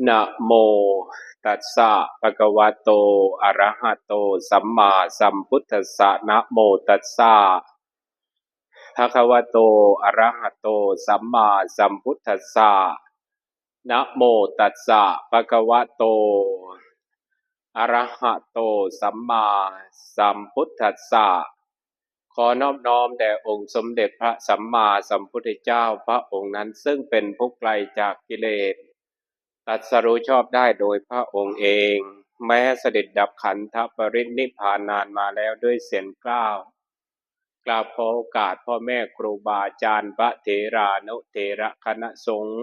นะโมตัสสะภะคะวะโตอะระหะโตสัมมาสัมพุทธัสสะนะโมตัสสะภะคะวะโตอะระหะโตสัมมาสัมพุทธัสสะนะโมตัสสะภะคะวะโตอะระหะโตสัมมาสัมพุทธัสสะขอนอบน้อมแด่องค์สมเด็จพระสัมมาสัมพุทธเจ้าพระองค์นั้นซึ่งเป็นผู้ไกลจากกิเลสตรัสรู้ชอบได้โดยพระองค์เองแม้เสด็จดับขันธปรินิพพานนานมาแล้วด้วยเสียงกล้าวกราบขอโอกาสพ่อแม่ครูบาอาจารย์พระเถรานุเถระคณะสงฆ์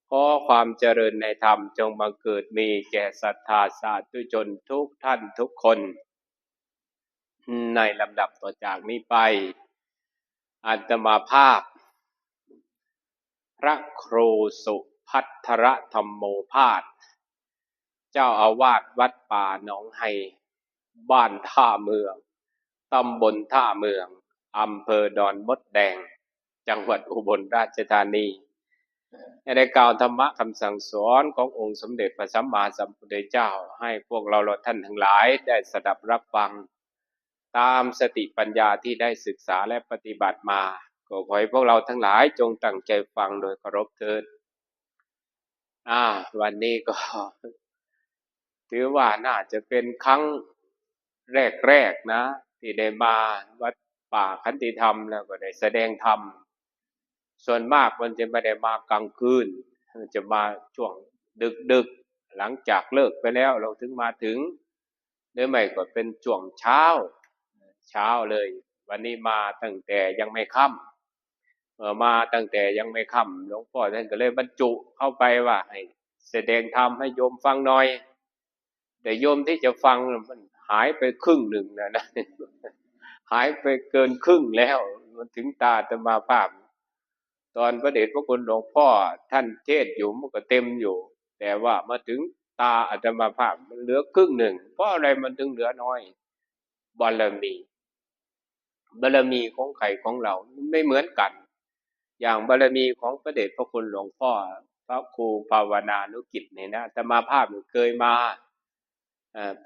ขอความเจริญในธรรมจงบังเกิดมีแก่ศรัทธาสาธุชนทุกท่านทุกคนในลำดับต่อจากนี้ไปอาตมาภาพพระครูสุภัทรธรรมโมภาสเจ้าอาวาสวัดป่าหนองไฮบ้านท่าเมืองตำบลท่าเมืองอำเภอดอนมดแดงจังหวัดอุบลราชธานีได้กล่าวธรรมะคำสั่งสอนขององค์สมเด็จพระสัมมาสัมพุทธเจ้าให้พวกเราท่านทั้งหลายได้สดับรับฟังตามสติปัญญาที่ได้ศึกษาและปฏิบัติมาก็ขอให้พวกเราทั้งหลายจงตั้งใจฟังโดยเคารพเถิดวันนี้ก็ถือว่าน่าจะเป็นครั้งแรกๆนะที่ได้มาวัดป่าขันติธรรมแล้วก็ได้แสดงธรรมส่วนมากมันจะไม่ได้มากลางคืนมันจะมาช่วงดึกๆหลังจากเลิกไปแล้วเราถึงมาถึงหรือไม่ก็เป็นช่วงเช้าเลยวันนี้มาตั้งแต่ยังไม่ค่ำมาตั้งแต่ยังไม่ค่ำหลวงพ่อท่านก็เลยบรรจุเข้าไปว่าให้แสดงธรรมให้โยมฟังหน่อยแต่โยมที่จะฟังมันหายไปครึ่งหนึ่งนะหายไปเกินครึ่งแล้วมันถึงตาอาตมาภาพตอนพระเดชพระคุณหลวงพ่อท่านเทศอยู่มันก็เต็มอยู่แต่ว่ามาถึงตาอาตมาภาพมันเหลือครึ่งหนึ่งเพราะอะไรมันถึงเหลือน้อยบารมีของใครของเราไม่เหมือนกันอย่างบารมีของพระเดชพระคุณหลวงพ่อพระครูภาวนานุกิจเนี่ยนะอาตมาภาพเคยมา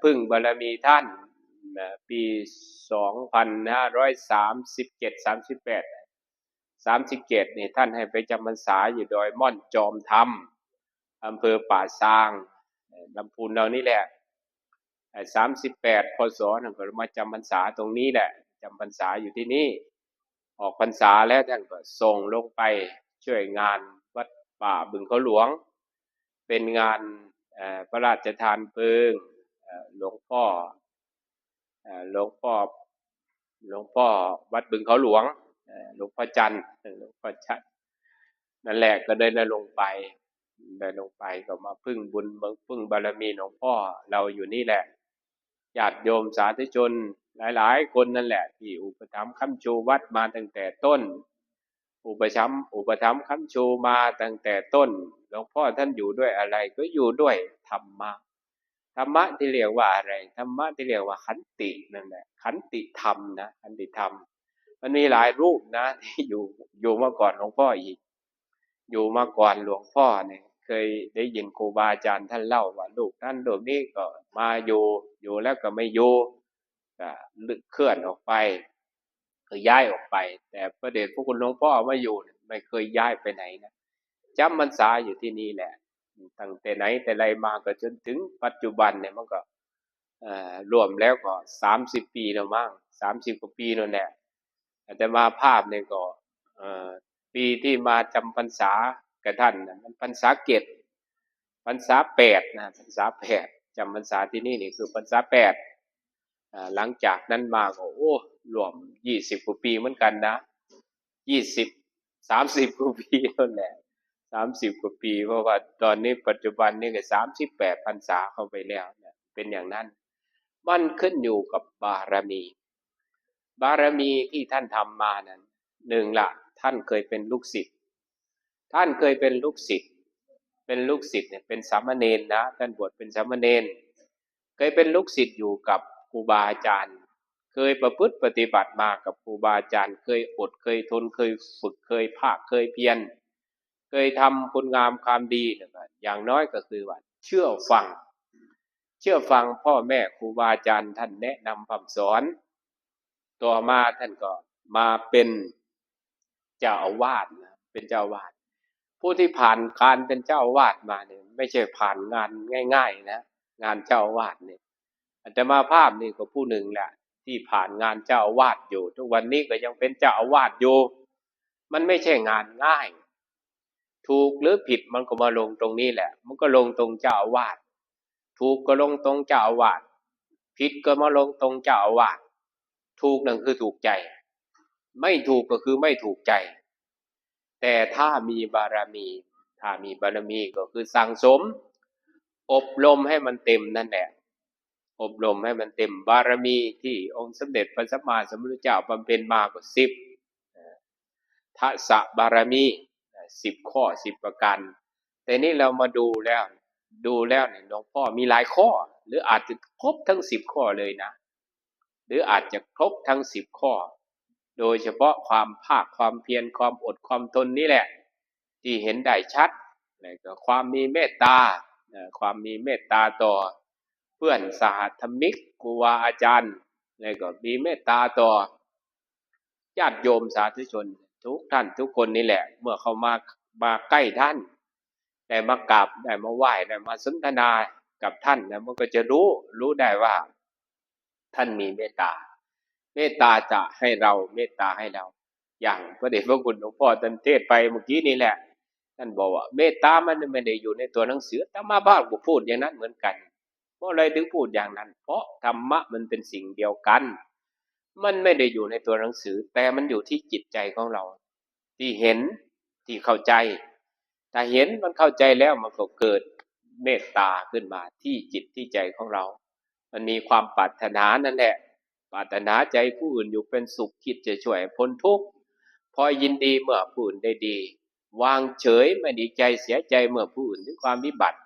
พึ่งบารมีท่านปี2537 37นี่ท่านให้ไปจำพรรษาอยู่ดอยม่อนจอมธรรมอำเภอป่าซางลำพูนเรานี่แหละ38 พศท่านก็มาจำพรรษาตรงนี้แหละจำพรรษาอยู่ที่นี่ออกพรรษาแล้วท่านก็ส่งลงไปช่วยงานวัดป่าบึงเขาหลวงเป็นงานพระราชทานเพลิงหลวงพ่อหลวงพ่อวัดบึงเขาหลวงหลวงพ่อจันทร์นั่นแหละก็ได้ลงไปก็มาพึ่งบุญพึ่งบารมีหลวงพ่อเราอยู่นี่แหละญาติโยมสาธุชนหลายๆคนนั่นแหละที่อุปถัมภ์ค้ำชูวัดมาตั้งแต่ต้นอุปถัมภ์ค้ำชูมาตั้งแต่ต้นหลวงพ่อท่านอยู่ด้วยอะไรก็อยู่ด้วยธรรมะที่เรียกว่าอะไรธรรมะที่เรียกว่าขันตินั่นแหละขันติธรรมนะขันติธรรมมันมีหลายรูปนะที่อยู่มาก่อนหลวงพ่ออีกอยู่มาก่อนหลวงพ่อเนี่ยเคยได้ยินครูบาอาจารย์ท่านเล่าว่าลูกนั้นลูกนี้ก็มาอยู่แล้วก็ไม่อยู่ก็เคลื่อนออกไปคือย้ายออกไปแต่พระเดชพระคุณหลวงพ่อมาอยู่ไม่เคยย้ายไปไหนนะจำพรรษาอยู่ที่นี่แหละตั้งแต่ไหนแต่ไรมาก็จนถึงปัจจุบันเนี่ยมันก็รวมแล้วก็30 ปีแล้วมั้ง30 กว่าปีนั่นแหละแต่มาภาพเนี่ยก็ปีที่มาจำพรรษากับท่านนะมันพรรษา7พรรษา8นะพรรษา8จำพรรษาที่นี่นี่คือพรรษา8หลังจากนั้นมาก็รวม20 กว่าปีเหมือนกันนะ20 30 กว่าปีนั่นแหละ30 กว่าปีเพราะว่าตอนนี้ปัจจุบันนี่ก็38 พรรษาเข้าไปแล้วเนี่ยเป็นอย่างนั้นมันขึ้นอยู่กับบารมีที่ท่านทำมานั้นหนึ่งละท่านเคยเป็นลูกศิษย์เป็นลูกศิษย์เนี่ยเป็นสามเณรนะท่านบวชเป็นสามเณรเคยเป็นลูกศิษย์อยู่กับครูบาอาจารย์เคยประพฤติปฏิบัติมากับครูบาอาจารย์เคยอดเคยทนเคยฝึกเคยภาคเคยเพียร เคยทำคุณงามความดีนะครับอย่างน้อยก็คือว่าเชื่อฟังพ่อแม่ครูบาอาจารย์ท่านแนะนำคำสอนต่อมาท่านก็มาเป็นเจ้าอาวาสนะเป็นเจ้าอาวาสผู้ที่ผ่านการเป็นเจ้าอาวาสมาเนี่ยไม่ใช่ผ่านงานง่ายๆนะงานเจ้าอาวาสเนี่ยอาตมาภาพนี่ก็ผู้หนึ่งแหละที่ผ่านงานเจ้าอาวาสอยู่ทุกวันนี้ก็ยังเป็นเจ้าอาวาสอยู่มันไม่ใช่งานง่ายถูกหรือผิดมันก็มาลงตรงนี้แหละมันก็ลงตรงเจ้าอาวาสถูกก็ลงตรงเจ้าอาวาสผิดก็มาลงตรงเจ้าอาวาสถูกนั่นคือถูกใจไม่ถูกก็คือไม่ถูกใจแต่ถ้ามีบารมีก็คือสั่งสมอบรมให้มันเต็มนั่นแหละอบรมให้มันเต็มบารมีที่องค์สมเด็จพระสัมมาสัมพุทธเจ้าบำเพ็ญมาก็10ทัสสะบารมี10ข้อ10ประการแต่นี่เรามาดูแล้วเนี่ยหลวงพ่อมีหลายข้อหรืออาจจะครบทั้ง10ข้อเลยนะหรืออาจจะครบทั้ง10ข้อโดยเฉพาะความภาคความเพียรความอดความทนนี่แหละที่เห็นได้ชัดแล้วก็ความมีเมตตาความมีเมตตาต่อเพื่อนสหธรรมิกครูบาอาจารย์แล้วก็มีเมตตาต่อญาติโยมสาธุชนทุกท่านทุกคนนี่แหละเมื่อเขามาใกล้ท่านได้มากราบได้มาไหว้ได้มาสนทนากับท่านนะมันก็จะรู้ได้ว่าท่านมีเมตตาจะให้เราเมตตาให้เราอย่างพระเดชพระคุณหลวงพ่อท่านเทศไปเมื่อกี้นี่แหละท่านบอกว่าเมตตามันไม่ได้อยู่ในตัวหนังสือธรรมะบ้านก็พูดอย่างนั้นเหมือนกันเพราะอะไรถึงพูดอย่างนั้นเพราะธรรมะมันเป็นสิ่งเดียวกันมันไม่ได้อยู่ในตัวหนังสือแต่มันอยู่ที่จิตใจของเราที่เห็นที่เข้าใจถ้าเห็นมันเข้าใจแล้วมันก็เกิดเมตตาขึ้นมาที่จิตที่ใจของเรามันมีความปรารถนานั่นแหละปรารถนาใจผู้อื่นอยู่เป็นสุขคิดจะช่วยพ้นทุกข์พอยินดีเมื่อผู้อื่นได้ดีวางเฉยไม่ดีใจเสียใจเมื่อผู้อื่นถึงความวิบัติ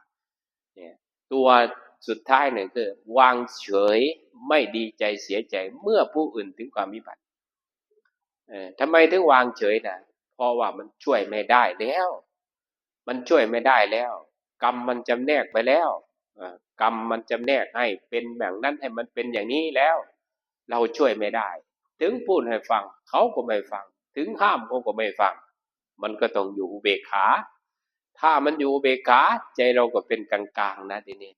เนี่ยตัวสุดท้ายเนี่ยคือวางเฉยไม่ดีใจเสียใจเมื่อผู้อื่นถึงความวิบัติทำไมถึงวางเฉยนะเพราะว่ามันช่วยไม่ได้แล้วมันช่วยไม่ได้แล้วกรรมมันจำแนกไปแล้วกรรมมันจำแนกให้เป็นแบบนั้นให้มันเป็นอย่างนี้แล้วเราช่วยไม่ได้ถึงพูดให้ฟังเขาก็ไม่ฟังถึงห้ามเขาก็ไม่ฟังมันก็ต้องอยู่อุเบกขาถ้ามันอยู่อุเบกขาใจเราก็เป็นกลางๆนะทีนี้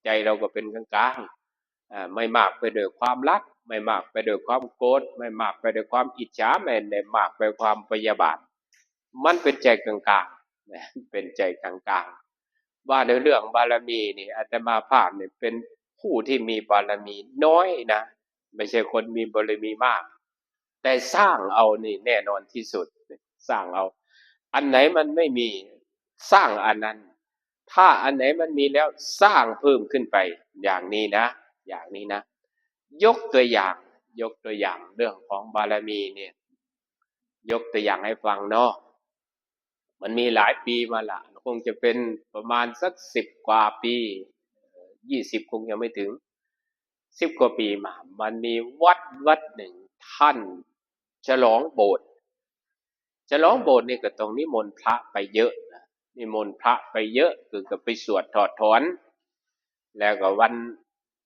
ใจเราก็เป็นกลางๆไม่มากไปด้วยความรักไม่มากไปด้วยความโกรธไม่มากไปด้วยความอิจฉาไม่ได้มากไปความพยาบาทมันเป็นใจกลางๆเป็นใจกลางๆว่าในเรื่องบารมีนี่อาตมาภาพเนี่ยเป็นผู้ที่มีบารมีน้อยนะไม่ใช่คนมีบารมีมากแต่สร้างเอานี่แน่นอนที่สุดสร้างเอาอันไหนมันไม่มีสร้างอันนั้นถ้าอันไหนมันมีแล้วสร้างเพิ่มขึ้นไปอย่างนี้นะยกตัวอย่างเรื่องของบารมีเนี่ยยกตัวอย่างให้ฟังเนาะมันมีหลายปีมาละคงจะเป็นประมาณสัก10 กว่าปี20คงยังไม่ถึง10 กว่าปีมามันมีวัดหนึ่งท่านฉลองโบสถ์นี่ก็ต้องนิมนต์พระไปเยอะนะนิมนต์พระไปเยอะคือก็ไปสวดถอดถอนแล้วก็วัน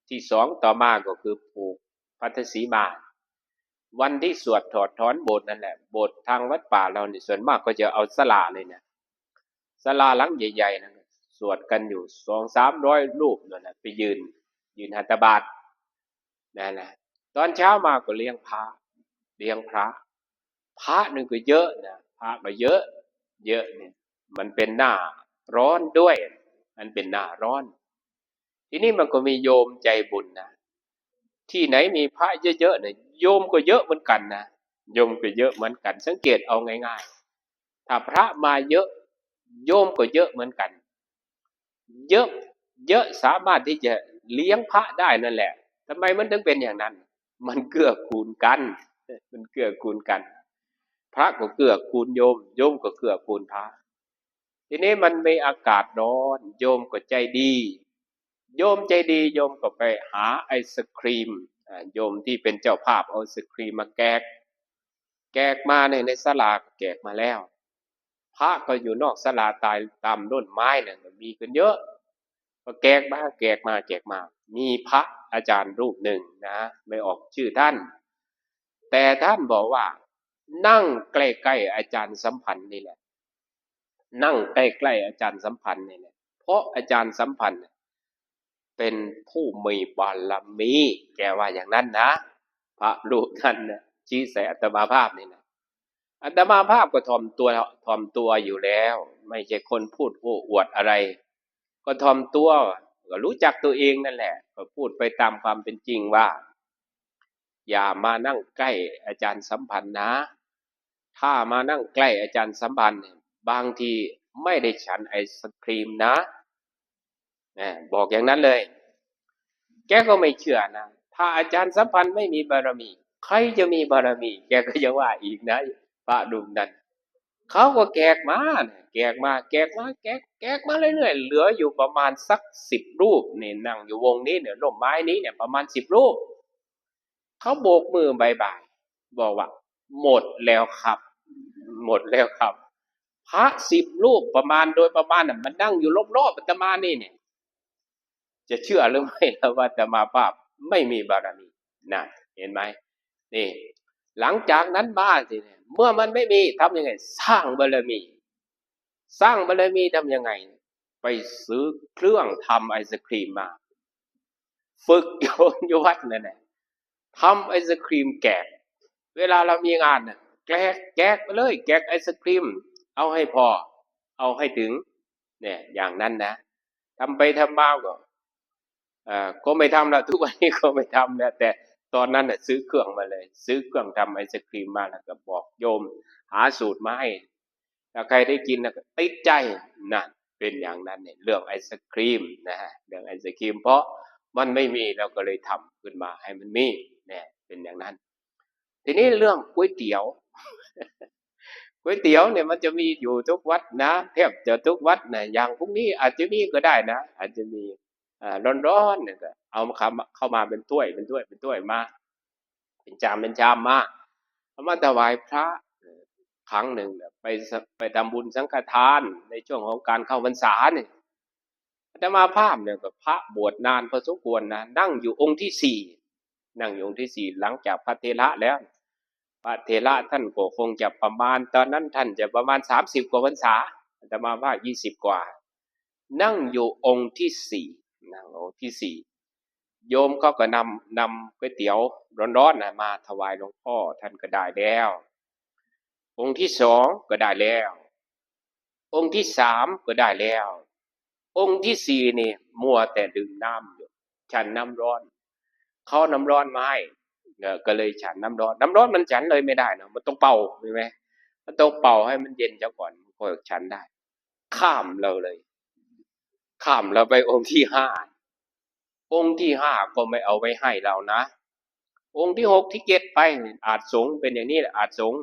ที่2ต่อมาก็คือผูกพัทธสีมาวันที่สวดถอดถอนโบสถ์นั่นแหละโบสถ์ทางวัดป่าเรานี่ส่วนมากก็จะเอาศาลาเลยเนี่ยศาลาหลังใหญ่ๆนะสวดกันอยู่200-300รูปนั่นแหละไปยืนหัตถบาตนั่นแหละตอนเช้ามาก็เลี้ยงพระนึงก็เยอะนะพระก็เยอะเนี่ยมันเป็นหน้าร้อนด้วยมันเป็นหน้าร้อนทีนี้มันก็มีโยมใจบุญนะที่ไหนมีพระเยอะๆเนี่ยโยมก็เยอะเหมือนกันนะโยมก็เยอะเหมือนกันสังเกตเอาง่ายๆถ้าพระมาเยอะโยมก็เยอะเหมือนกันเยอะสามารถที่จะเลี้ยงพระได้นั่นแหละทำไมมันถึงเป็นอย่างนั้นมันเกื้อกูลกันพระก็เกื้อกูลโยมก็เกื้อกูลพระทีนี้มันมีอากาศร้อนโยมก็ใจดีโยมก็ไปหาไอศครีมโยมที่เป็นเจ้าภาพเอาไอศครีมมาแกกมาในศาลาแกกมาแล้วพ ระก็อยู่นอกศาลาตามต้นไม้เนี่ยมีกันเยอะก็แกกมามีพระอาจารย์รูปหนึ่งนะไม่ออกชื่อท่านแต่ท่านบอกว่านั่งใกล้ๆอาจารย์สัมพันธ์นี่แหละนั่งใกล้ๆอาจารย์สัมพันธ์นี่แหละเพราะอาจารย์สัมพันธ์เป็นผู้มีบารมีแกว่าอย่างนั้นนะพระรูปนั้นนะชี้ใส่อาตมาภาพนี่นะอาตมาภาพก็ถ่อมตัวอยู่แล้วไม่ใช่คนพูดโอ้อวดอะไรก็ถ่อมตัวก็รู้จักตัวเองนั่นแหละก็พูดไปตามความเป็นจริงว่าอย่ามานั่งใกล้อาจารย์สัมพันธ์นะถ้ามานั่งใกล้อาจารย์สัมพันธ์บางทีไม่ได้ฉันไอศครีมนะบอกอย่างนั้นเลยแกก็ไม่เชื่อนะถ้าอาจารย์สัมพันธ์ไม่มีบารมีใครจะมีบารมีแกก็จะว่าอีกนะพระดุมนั้นเขาก็แกกมาแกกมาเรื่อยๆเหลืออยู่ประมาณสัก10 รูปนี่นั่งอยู่วงนี้เนี่ยร่มไม้นี้เนี่ยประมาณ10 รูปเขาโบกมือบายบายบอกว่าหมดแล้วครับหมดแล้วครับพระ10 รูปประมาณโดยประมาณน่ะมันนั่งอยู่รอบๆอาตมานี่เนี่ยจะเชื่อหรือไม่ล่ะว่าอาตมาภาพไม่มีบารมีนะเห็นไหมนี่หลังจากนั้นมาสิเนี่ยเมื่อมันไม่มีทำยังไงสร้างบารมีทำยังไงไปซื้อเครื่องทำไอศครีมมาฝึกโยนอยู่วัดนั่นแหละทำไอศครีมแกะเวลาเรามีงานน่ะแกะไปเลยแกะไอศครีมเอาให้พอเอาให้ถึงเนี่ยอย่างนั้นนะทำไปทำมาก็ไม่ทำแล้วทุกวันนี้ก็ไม่ทำแล้วแต่ตอนนั้นน่ะซื้อเครื่องมาเลยซื้อเครื่องทำไอศครีมมาแล้วก็บอกโยมหาสูตรมาให้ถ้าใครได้กินนะก็ติดใจนั่นเป็นอย่างนั้นเนี่ยเรื่องไอศครีมนะฮะเรื่องไอศครีมเพราะมันไม่มีเราก็เลยทำขึ้นมาให้มันมีเนี่ยเป็นอย่างนั้นทีนี้เรื่องก๋วยเตี๋ยวเนี่ยมันจะมีอยู่ทุกวัดนะแทบจะทุกวัดนะอย่างพวกนี้อาจจะมีก็ได้นะอาจจะมีร้อนๆเนี่ยก็เอามาเข้ามาเป็นถ้วยมาเป็นชามมาเอามาถวายพระครั้งหนึ่งเนี่ยไปทำบุญสังฆทานในช่วงของการเข้าพรรษาเนี่ยอาตมาภาพเนี่ยก็พระบวชนานพอสมควรนะนั่งอยู่องค์ที่ 4หลังจากพระเถระแล้วพระเถระท่านก็คงจะประมาณตอนนั้นท่านจะประมาณ30 กว่าพรรษาอาตมาภาพ20 กว่านั่งอยู่องค์ที่ 4นั่งองค์ที่ 4โยมเขาก็นำก๋วยเตี๋ยวร้อนๆนะมาถวายหลวงพ่อท่านก็ได้แล้วองค์ที่2ก็ได้แล้วองค์ที่3ก็ได้แล้วองค์ที่ 4นี่มัวแต่ดื่มน้ำอยู่ฉันน้ำร้อนเขาน้ำร้อนมาให้ก็เลยฉันน้ำร้อนมันฉันเลยไม่ได้นะมันต้องเป่าใช่ไหมมันต้องเป่าให้มันเย็นซะก่อนก็ฉันได้ข้ามเราไปองค์ที่ 5องค์ที่ 5ก็ไม่เอาไว้ให้เรานะองค์ที่ 6ที่ 7ไปอาจสงเป็นอย่างนี้แหละอาจสง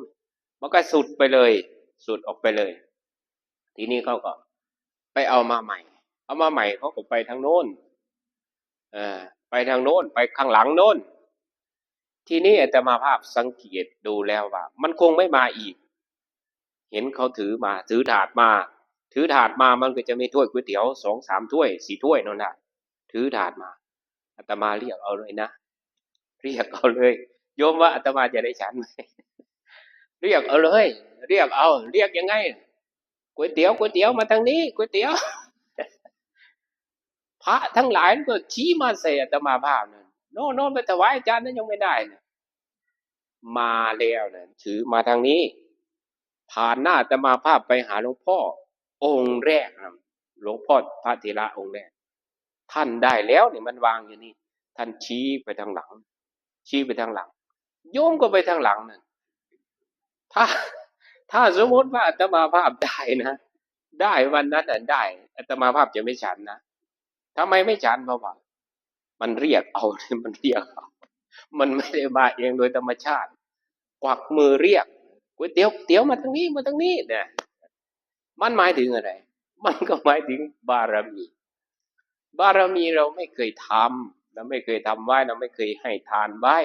มันก็สุดไปเลยสุดออกไปเลยทีนี้เขาก็ไปเอามาใหม่เขาก็ไปทางโน้นไปทางโน้นไปข้างหลังโน้นทีนี้อาตมาภาพสังเกตดูแล้วว่ามันคงไม่มาอีกเห็นเขาถือถาดมามันก็จะมีถ้วยก๋วยเตี๋ยว2-3 ถ้วย4 ถ้วยนั่นน่ะถือถาดมาอาตมาเรียกเอาเลยนะเรียกเอาเลยโยมว่าอาตมาจะได้ฉันไหมเรียกเอาเลยเรียกยังไงก๋วยเตี๋ยวมาทางนี้ก๋วยเตี๋ยวพระทั้งหลายก็ชี้มาใส่อาตมาภาพนั่นโน่นไปถวายอาจารย์นั้นยังไม่ได้นะมาแล้วนะถือมาทางนี้ผ่านหน้าอาตมาภาพไปหาหลวงพ่อองค์แรกนะหลวงพ่อพระเถระองค์แรกท่านได้แล้วเนี่ยมันวางอยู่นี่ท่านชี้ไปทางหลังโยมก็ไปทางหลังนั่นถ้าสมมติว่าอาตมาภาพได้นะได้วันนั้นน่ะได้อาตมาภาพจะไม่ฉันนะทำไมไม่ฉันเพราะว่ามันเรียกเอามันเรียกเอามันไม่ได้มาเองโดยธรรมชาติกวักมือเรียกก๋วยเตี๋ยวมาทางนี้เนี่ยมันหมายถึงอะไรมันก็หมายถึงบารมีเราไม่เคยทำเราไม่เคยทำไว้เราไม่เคยให้ทานไว้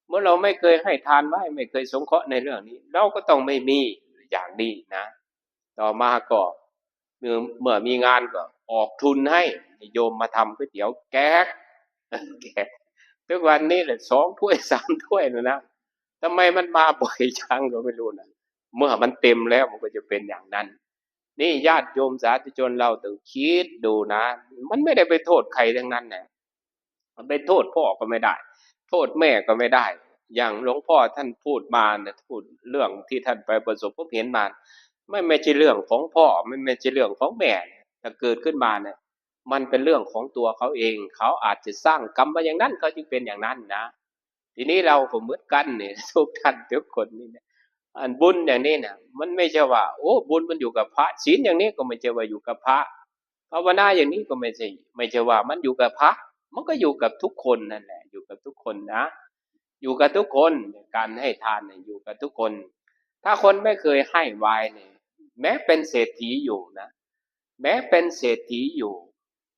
เมื่อเราไม่เคยให้ทานไว้ไม่เคยสงเคราะห์ในเรื่องนี้เราก็ต้องไม่มีอย่างนี้นะ ต่อมาก็เมื่อมีงานก็ออกทุนให้โยมมาทำก๋วยเตี๋ยวแก๊กแก๊กทุกวันนี้แหละ2 ถ้วย 3 ถ้วยนะทำไมมันมาบ่อยจังก็ไม่รู้นะเมื่อมันเต็มแล้วมันก็จะเป็นอย่างนั้นนี่ญาติโยมสาธุชนเราต้องคิดดูนะมันไม่ได้ไปโทษใครทั้งนั้นนะมันไปโทษพ่อก็ไม่ได้โทษแม่ก็ไม่ได้อย่างหลวงพ่อท่านพูดมาเนี่ยพูดเรื่องที่ท่านไปประสบพบเห็นมาไม่ใช่เรื่องของพ่อไม่ใช่เรื่องของแม่ถ้าเกิดขึ้นมาเนี่ยมันเป็นเรื่องของตัวเขาเองเขาอาจจะสร้างกรรมมาอย่างนั้นเขาจึงเป็นอย่างนั้นนะทีนี้เราก็เหมือนกันเนี่ยทุกท่านทุกคนนี่นะอันบุญอย่างนี้เนี่ยมันไม่ใช่ว่าโอ้บุญมันอยู่กับพระศีลอย่างนี้ก็ไม่ใช่ว่าอยู่กับพระภาวนาอย่างนี้ก็ไม่ใช่ว่ามันอยู่กับพระมันก็อยู่กับทุกคนนั่นแหละอยู่กับทุกคนนะอยู่กับทุกคนการให้ทานเนี่ยอยู่กับทุกคนถ้าคนไม่เคยให้ไว้เนี่ยแม้เป็นเศรษฐีอยู่นะแม้เป็นเศรษฐีอยู่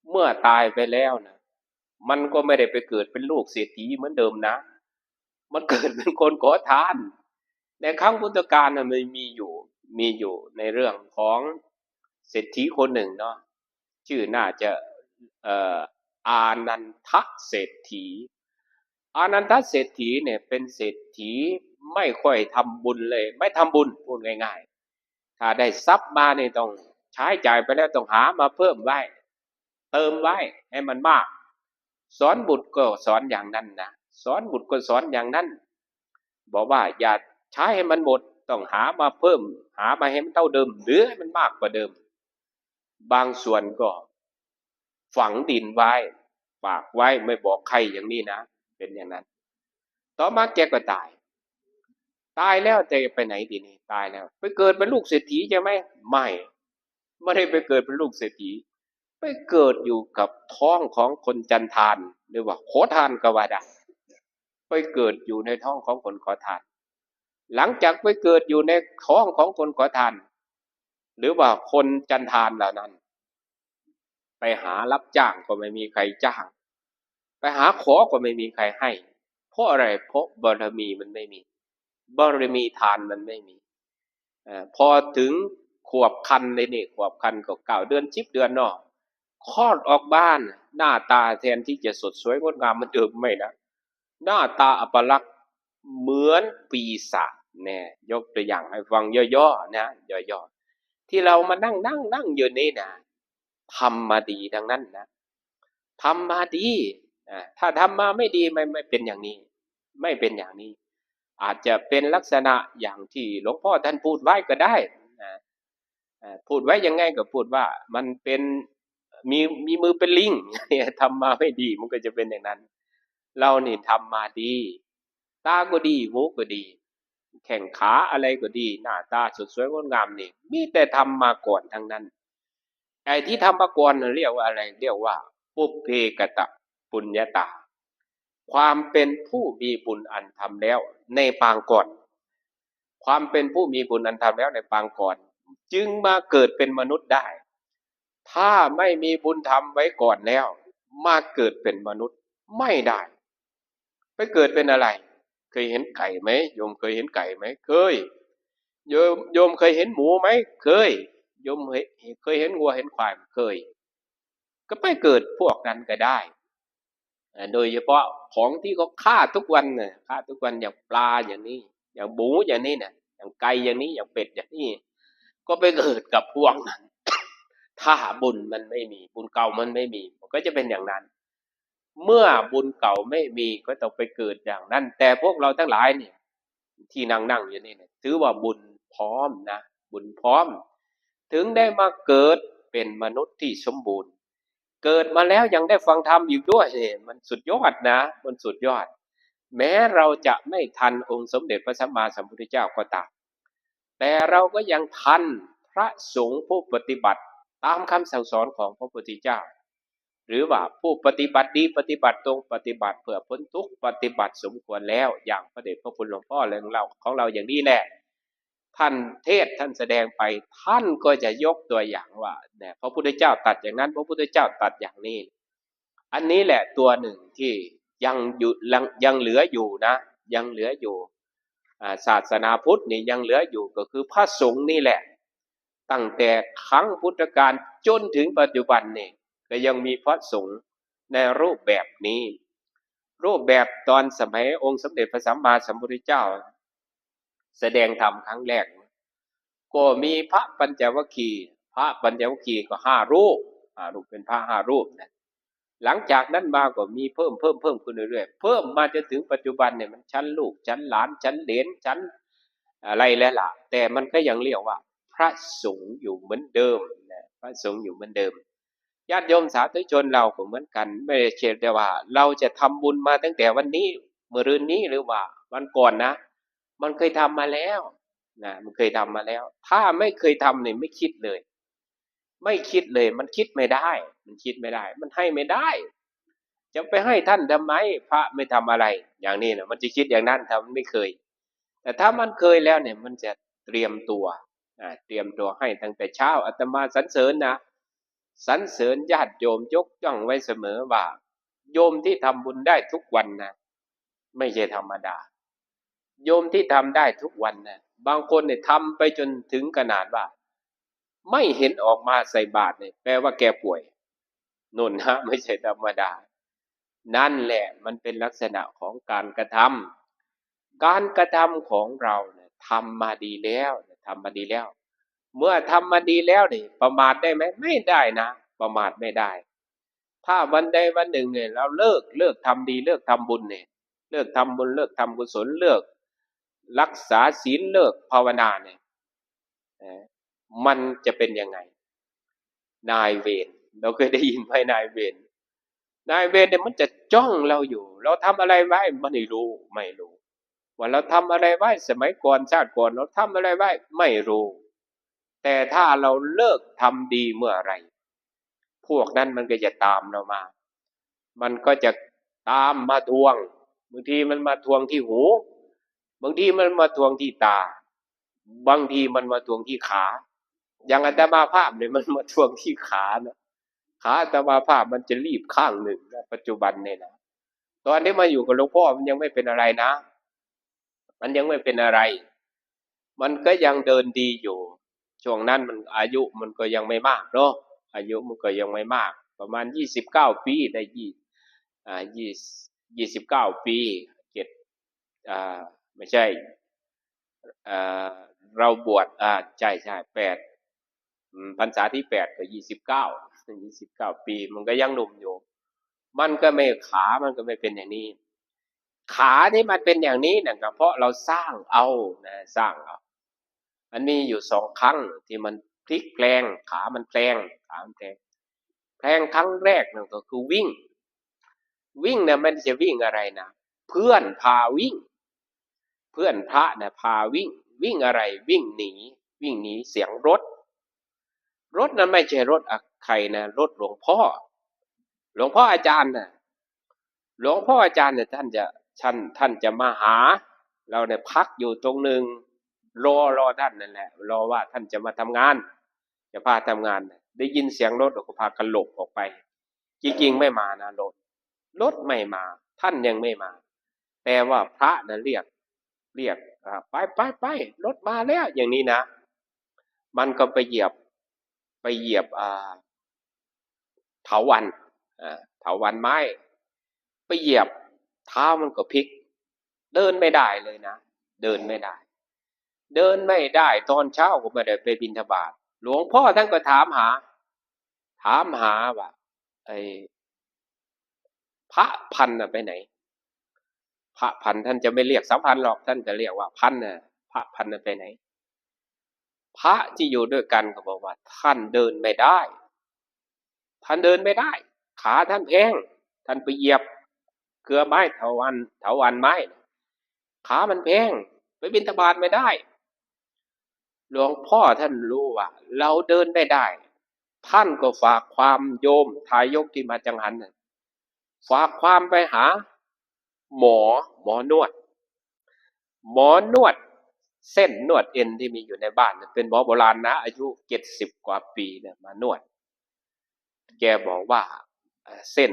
เมื่อตายไปแล้วนะมันก็ไม่ได้ไปเกิดเป็นลูกเศรษฐีเหมือนเดิมนะมันเกิดเป็นคนขอทานในครั้งพุทธกาลน่ะมันมีอยู่ในเรื่องของเศรษฐีคนหนึ่งเนาะชื่อน่าจะเอ่ออานันทเศรษฐีอานันทเศรษฐีเนี่ยเป็นเศรษฐีไม่ค่อยทำบุญเลยไม่ทำบุญพูดง่ายๆถ้าได้ทรัพย์มาเนี่ยต้องใช้จ่ายไปแล้วต้องหามาเพิ่มไว้เติมไว้ให้มันมากสอนบุตรก็สอนอย่างนั้นนะสอนบุตรก็สอนอย่างนั้นบอกว่าอย่าใช้ให้มันหมดต้องหามาเพิ่มหามาให้มันเท่าเดิมหรือให้มันมากกว่าเดิมบางส่วนก็ฝังดินไว้ฝากไว้ไม่บอกใครอย่างนี้นะเป็นอย่างนั้นต่อมาแกก็ตายแล้วจะไปไหนทีนี้ตายแล้วไปเกิดเป็นลูกเศรษฐีใช่ไหมไม่ได้ไปเกิดเป็นลูกเศรษฐีไปเกิดอยู่กับท้องของคนจันทานหรือว่าขอทานก็ว่าได้ไปเกิดอยู่ในท้องของคนขอทานหลังจากไปเกิดอยู่ในท้องของคนขอทานหรือว่าคนจันทานเหล่านั้นไปหารับจ้างก็ไม่มีใครจ้างไปหาขอก็ไม่มีใครให้เพราะอะไรเพราะบารมีมันไม่มีบารมีทานมันไม่มีพอถึงขวบคันเลยนี่ขวบคันก็9 เดือน10 เดือนเนาะคลอดออกบ้านหน้าตาแทนที่จะสดสวยงดงามเหมือนเดิมไม่นะหน้าตาอัปลักษณ์เหมือนปีศาจเนี่ยยกตัวอย่างให้ฟังย่อๆนะย่อๆที่เรามานั่งอยู่นี่นะทำมาดีทั้งนั้นนะทำมาดีถ้าทำมาไม่ดีไม่เป็นอย่างนี้ไม่เป็นอย่างนี้อาจจะเป็นลักษณะอย่างที่หลวงพ่อท่านพูดไว้ก็ได้นะพูดไว้ยังไงก็พูดว่ามันเป็นมีมือเป็นลิงทำมาไม่ดีมันก็จะเป็นอย่างนั้นเรานี่ทำมาดีตาก็ดีหูก็ดีแข้งขาอะไรก็ดีหน้าตาสดสวยงดงามนี่มีแต่ทำมาก่อนทั้งนั้นไอ้ที่ทำมาก่อนเรียกว่าอะไรเรียกว่าปุพเพกตปุญญาตาความเป็นผู้มีบุญอันทำแล้วในปางก่อนความเป็นผู้มีบุญอันทำแล้วในปางก่อนจึงมาเกิดเป็นมนุษย์ได้ถ้าไม่มีบุญทำไว้ก่อนแล้วมาเกิดเป็นมนุษย์ไม่ได้ไปเกิดเป็นอะไรเคยเห็นไก่ไหมโยมเคยเห็นไก่ไหมเคยโยมเคยเห็นหมูไหมเคยโยมเคยเห็นวัวเห็นควายเคยก็ไปเกิดพวกนั้นก็ได้โดยเฉพาะของที่เขาฆ่าทุกวันเนี่ยฆ่าทุกวันอย่างปลาอย่างนี้อย่างหมูอย่างนี้เนี่ยอย่างไก่อย่างนี้อย่างเป็ดอย่างนี้ก็ไปเกิดกับพวกนั้นถ้าบุญมันไม่มีบุญเก่ามันไม่มีมันก็จะเป็นอย่างนั้นเมื่อบุญเก่าไม่มีก็ต้องไปเกิดอย่างนั้นแต่พวกเราทั้งหลายเนี่ยที่นั่งอยู่นี่เนี่ยถือว่าบุญพร้อมนะบุญพร้อมถึงได้มาเกิดเป็นมนุษย์ที่สมบูรณ์เกิดมาแล้วยังได้ฟังธรรมอีกด้วยมันสุดยอดนะมันสุดยอดแม้เราจะไม่ทันองค์สมเด็จพระสัมมาสัมพุทธเจ้าก็ตามแต่เราก็ยังทันพระสงฆ์ผู้ปฏิบัติตามคำสั่งสอนของพระพุทธเจ้าหรือว่าผู้ปฏิบัติดีปฏิบัติตรงปฏิบัติเพื่อพ้นทุกข์ปฏิบัติสมควรแล้วอย่างพระเดชพระคุณหลวงพ่อและของเราอย่างนี้แหละท่านเทศท่านแสดงไปท่านก็จะยกตัวอย่างว่าเนี่ยพระพุทธเจ้าตรัสอย่างนั้นพระพุทธเจ้าตรัสอย่างนี้อันนี้แหละตัวหนึ่งที่ยังเหลืออยู่นะยังเหลืออยู่ศาสนาพุทธนี่ยังเหลืออยู่ก็คือพระสงฆ์นี่แหละ ตั้งแต่ครั้งพุทธกาลจนถึงปัจจุบันนี่ก็ยังมีพระสงฆ์ในรูปแบบนี้รูปแบบตอนสมัยองค์สมเด็จพระสัมมาสัมพุทธเจ้าแสดงธรรมครั้งแรกก็มีพระปัญจวัคคีย์พระปัญจวัคคีย์ก็5 รูปเป็นพระ5 รูปนะหลังจากนั้นมาก็มีเพิ่มขึ้นเรื่อยๆเพิ่มมาจนถึงปัจจุบันเนี่ยมันชั้นลูกชั้นหลานชั้นเหลนชั้นอะไรแล้วล่ะแต่มันก็ยังเรียกว่าพระสงฆ์อยู่เหมือนเดิมนะพระสงฆ์อยู่เหมือนเดิมญาติโยมสาธุชนเราก็เหมือนกันไม่ได้เชื่อแต่ว่าเราจะทำบุญมาตั้งแต่วันนี้เมื่อรืนนี้หรือว่าวันก่อนนะมันเคยทำมาแล้วนะมันเคยทำมาแล้วถ้าไม่เคยทำเนี่ยไม่คิดเลยไม่คิดเลยมันคิดไม่ได้มันคิดไม่ได้มันให้ไม่ได้จะไปให้ท่านทำไมพระไม่ทำอะไรอย่างนี้นะมันจะคิดอย่างนั้นถ้ามันไม่เคยแต่ถ้ามันเคยแล้วเนี่ยมันจะเตรียมตัวเตรียมตัวให้ตั้งแต่เช้าอาตมาสรรเสริญนะสรรเสริญญาติโยมยกย่องไว้เสมอว่าโยมที่ทำบุญได้ทุกวันนะไม่ใช่ธรรมดาโยมที่ทำได้ทุกวันนะบางคนเนี่ยทำไปจนถึงขนาดว่าไม่เห็นออกมาใส่บาตรเนี่ยแปลว่าแกป่วยนุ่นนะไม่ใช่ธรรมดานั่นแหละมันเป็นลักษณะของการกระทำการกระทำของเราเนี่ยทำมาดีแล้วทำมาดีแล้วเมื่อทำมาดีแล้วนี่ประมาทได้ไหมไม่ได้นะประมาทไม่ได้ถ้าวันใดวันหนึ่งเนี่ยเราเลิกทำดีเลิกทำบุญเนี่ยเลิกทำบุญเลิกทำกุศลเลิกรักษาศีลเลิกภาวนาเนี่ยมันจะเป็นยังไงนายเวรเราเคยได้ยินไหมนายเวรนายเวรเนี่ยมันจะจ้องเราอยู่เราทำอะไรไว้มันไม่รู้ว่าเราทำอะไรไว้สมัยก่อนชาติก่อนเราทำอะไรไว้ไม่รู้แต่ถ้าเราเลิกทำดีเมื่อไรพวกนั้นมันก็จะตามเรามามันก็จะตามมาทวงบางทีมันมาทวงที่หูบางทีมันมาทวงที่ตาบางทีมันมาทวงที่ขาอย่างอาตมาภาพเนี่ยมันมาทวงที่ขานะขาอาตมาภาพมันจะรีบข้างหนึ่งนะปัจจุบันเนี่ยนะตอนที่มาอยู่กับหลวงพ่อมันยังไม่เป็นอะไรนะมันยังไม่เป็นอะไรมันก็ยังเดินดีอยู่ช่วงนั้นมันอายุมันก็ยังไม่มากเนาะอายุมันก็ยังไม่มากประมาณ29 ปีได้29 ปี7ไม่ใช่อ่าเราบวชใช่8พรรษาที่8ก็29 ปีมันก็ยังหนุ่มอยู่มันก็ไม่ขามันก็ไม่เป็นอย่างนี้ขาที่มันเป็นอย่างนี้เนี่ยก็เพราะเราสร้างเอานะสร้างเอามันมีอยู่2 ครั้งที่มันพลิกแปลงขามันแปลงขามันแปลงครั้งแรกนั่นก็คือวิ่งเนี่ยมันจะวิ่งอะไรนะเพื่อนพาวิ่งเพื่อนพระเนี่ยพาวิ่งอะไรวิ่งหนีเสียงรถนั้นไม่ใช่รถใครนะรถหลวงพ่ออาจารย์น่ะหลวงพ่ออาจารย์เนี่ยท่านจะมาหาเราเนี่ยพักอยู่ตรงหนึ่งรอท่านนั่นแหละรอว่าท่านจะมาทำงานจะพาทำงานได้ยินเสียงรถก็พากันหลบออกไปจริงๆไม่มานะรถไม่มาท่านยังไม่มาแต่ว่าพระน่ะเรียกไปรถมาแล้วอย่างนี้นะมันก็ไปเหยียบเถาวัลย์เถาวัลย์ไม้ไปเหยียบเท้ามันก็พลิกเดินไม่ได้เลยนะเดินไม่ได้ตอนเช้าก็ไม่ได้ไปบิณฑบาตหลวงพ่อท่านก็ถามหาว่าไอ้พระพันธุ์ไปไหนพระพันธุ์ท่านจะไม่เรียกสัมพันธ์หรอกท่านจะเรียกว่าพันธุ์พระพันธุ์ไปไหนพระที่อยู่ด้วยกันก็บอกว่าท่านเดินไม่ได้ขาท่านแพงท่านไปเหยียบเครือไม้เถาวัลย์ไม้ขามันแพงไปบิณฑบาตไม่ได้หลวงพ่อท่านรู้ว่าเราเดินไม่ได้ท่านก็ฝากความโยมทายกที่มาจังหันฝากความไปหาหมอนวดเส้นนวดเอ็นที่มีอยู่ในบ้านเป็นหมอโบราณนะอายุ70 กว่าปีเนี่ยมานวดแกบอกว่าเส้น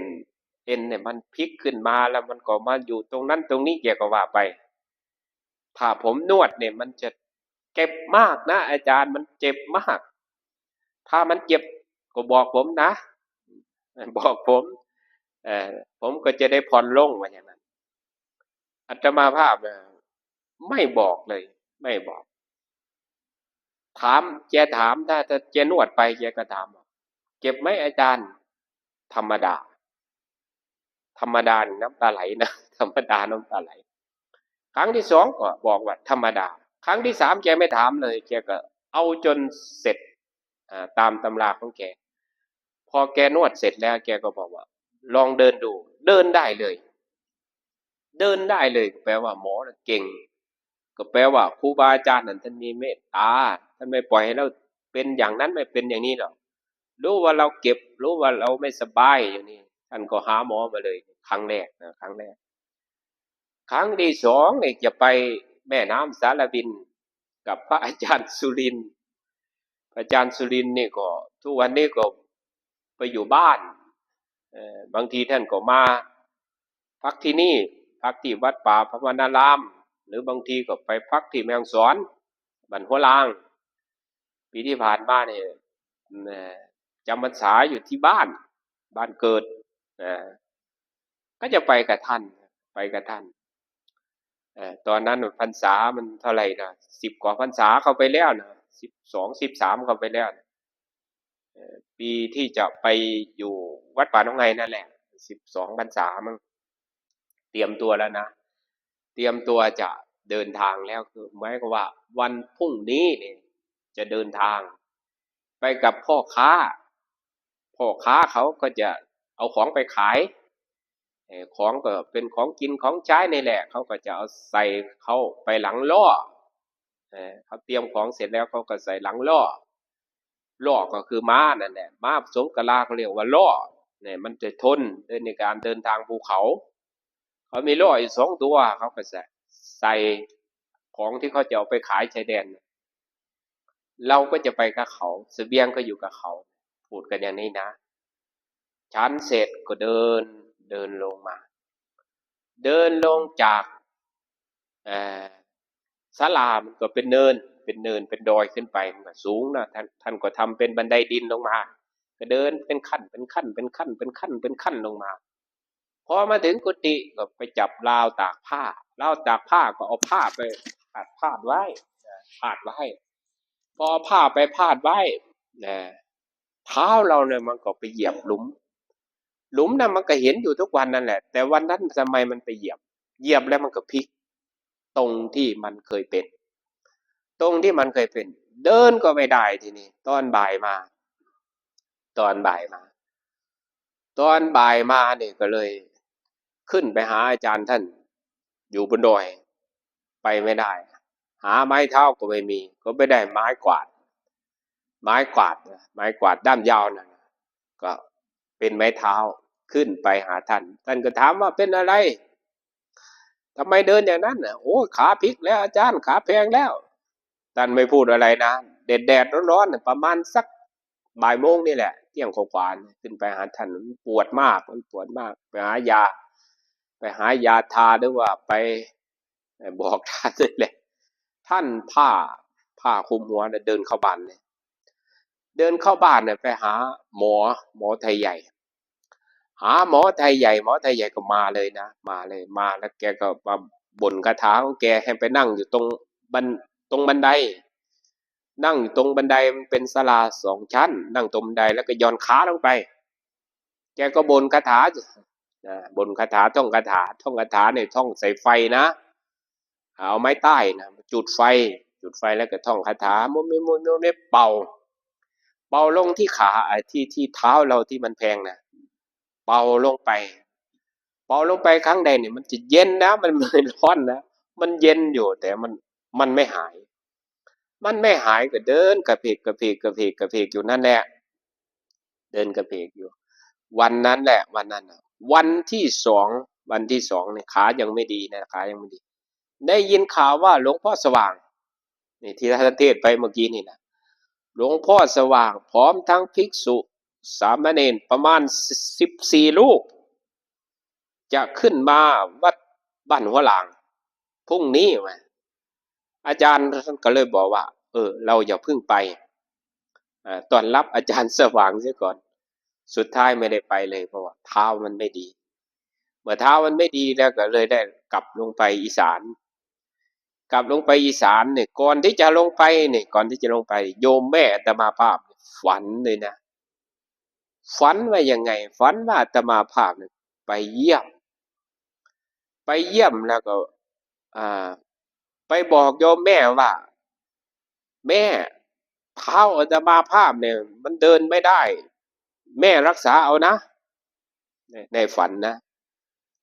เอ็นเนี่ยมันพลิกขึ้นมาแล้วมันก็มาอยู่ตรงนั้นตรงนี้แกก็ว่าไปถ้าผมนวดเนี่ยมันจะเจ็บมากนะอาจารย์มันเจ็บมาก ถ้ามันเจ็บก็บอกผมนะบอกผมเออผมก็จะได้ผ่อนลงว่าอย่างนั้นอาตมาภาพไม่บอกเลยไม่บอกถามแกถามถ้าแกนวดไปแกก็ถามว่าเจ็บไหมอาจารย์ธรรมดาธรรมดานี่น้ำตาไหลนะธรรมดาน้ำตาไหลครั้งที่สองก็บอกว่าธรรมดาครั้งที่สามแกไม่ถามเลยแกก็เอาจนเสร็จตามตำราของแกพอแกนวดเสร็จแล้วแกก็บอกว่าลองเดินดูเดินได้เลยเดินได้เลยแปลว่าหมอน่ะเก่งก็แปลว่าครูบาอาจารย์นั่นท่านมีเมตตาท่านไม่ปล่อยให้เราเป็นอย่างนั้นไม่เป็นอย่างนี้หรอกรู้ว่าเราเก็บรู้ว่าเราไม่สบายอย่างนี้ท่านก็หาหมอมาเลยครั้งแรกนะครั้งแรกครั้งที่สองเนี่ยจะไปแม่น้ำสารวินกับพระอาจารย์สุรินทร์อาจารย์สุรินทร์นี่ก็ทุกวันนี้ก็ไปอยู่บ้านบางทีท่านก็มาพักที่นี่พักที่วัดป่าพระวรรณารามหรือบางทีก็ไปพักที่แม่ฮ่องสอนบ้านหัวลางปีที่ผ่านมาเนี่ยจำพรรษาอยู่ที่บ้านบ้านเกิดก็จะไปกับท่านไปกับท่านตอนนั้นพรรษามันเท่าไหร่นะ10 กว่าพรรษาเข้าไปแล้วนะ12 13เข้าไปแล้วปีที่จะไปอยู่วัดป่าหนองไฮนั่นแหละ12 พรรษามั้งเตรียมตัวแล้วนะเตรียมตัวจะเดินทางแล้วคือหมายความว่าวันพรุ่งนี้เนี่ยจะเดินทางไปกับพ่อค้าเขาก็จะเอาของไปขายของก็เป็นของกินของใช้นี่แหละเขาก็จะเอาใส่เข้าไปหลังล้อเขาเตรียมของเสร็จแล้วเขาก็ใส่หลังล้อล้อก็คือม้านั่นแหละม้าผสมกะลาเขาเรียกว่าล้อเนี่ยมันจะทนในการเดินทางภูเขาเขามีล้ออยู่2 ตัวเขาก็ใส่ของที่เขาจะเอาไปขายชายแดนเราก็จะไปกับเขาเสบียงก็อยู่กับเขาพูดกันอย่างนี้นะชั้นเสร็จก็เดินลงมาเดินลงจากศาลามันก็เป็นเนินเป็นดอยขึ้นไปมันก็สูงนะท่านก็ทำเป็นบันไดดินลงมาก็เดินเป็นขั้นลงมาพอมาถึงกุฏิก็ไปจับราวตากผ้ก็เอาผ้าไปพาดไว้พอผ้าไปพาดไว้เท้าเราเนี่ยมันก็ไปเหยียบหลุมน่ะมันก็เห็นอยู่ทุกวันนั่นแหละแต่วันนั้นทำไมมันไปเหยียบแล้วมันก็พลิกตรงที่มันเคยเป็นเดินก็ไม่ได้ทีนี้ตอนบ่ายมาเนี่ยก็เลยขึ้นไปหาอาจารย์ท่านอยู่บนดอยไปไม่ได้หาไม้เท้าก็ไม่มีก็ไปได้ไม้กวาดด้ามยาวนั่นก็เป็นไม้เท้าขึ้นไปหาท่านก็ถามว่าเป็นอะไรทำไมเดินอย่างนั้นน่ะโอ้ขาพลิกแล้วอาจารย์ขาแพงแล้วท่านไม่พูดอะไรนะแดดร้อนๆประมาณสักบ่ายโมงนี่แหละเที่ยงกว่าๆขึ้นไปหาท่านมันปวดมากไปหายาทาหรือว่าไปบอกท่านเลยแหละท่านผ้าคลุมหัวเดินเข้าบ้านเลยไปหาหมอไทยใหญ่หมอไทยใหญ่ก็มาเลยนะมาแล้วแกก็มาบ่นคาถาของแกให้ไปนั่งอยู่ตรงบันไดนั่งอยู่ตรงบันไดมันเป็นศาลา2 ชั้นนั่งตรงบันไดแล้วก็ย่อนขาลงไปแกก็บ่นคาถาบ่นคาถาท่องคาถาเนี่ยท่องใส่ไฟนะเอาไม้ใต้นะจุดไฟแล้วก็ท่องคาถาโมเมเป่าลงที่ขาที่เท้าเราที่มันแพงนะเป่าลงไปครั้งใดเนี่ยมันจะเย็นนะมันไม่ร้อนนะมันเย็นอยู่แต่มันไม่หายก็เดินกระเพกอยู่นั่นแหละเดินกระเพกอยู่วันนั้นแหละวันที่สองเนี่ยขายังไม่ดีได้ยินข่าวว่าหลวงพ่อสว่างนี่ที่ท่านเทศไปเมื่อกี้นี่นะหลวงพ่อสว่างพร้อมทั้งภิกษุสามเณรประมาณ14 รูปจะขึ้นมาวัดบ้านหัวหลางพรุ่งนี้อาจารย์ท่านก็เลยบอกว่าเราอย่าเพิ่งไป ต้อนรับอาจารย์สว่างเสียก่อนสุดท้ายไม่ได้ไปเลยเพราะว่าเท้ามันไม่ดีเมื่อเท้ามันไม่ดีแล้วก็เลยได้กลับลงไปอีสานกลับลงไปอีสานเนี่ยก่อนที่จะลงไปเนี่ยก่อนที่จะลงไปโยมแม่อาตมาภาพฝันเลยนะฝันว่ายังไงฝันว่าอาตมาภาพเนี่ยไปเยี่ยมแล้วก็อ่าไปบอกโยมแม่ว่าแม่เท้าอาตมาภาพเนี่ยมันเดินไม่ได้แม่รักษาเอานะในฝันนะ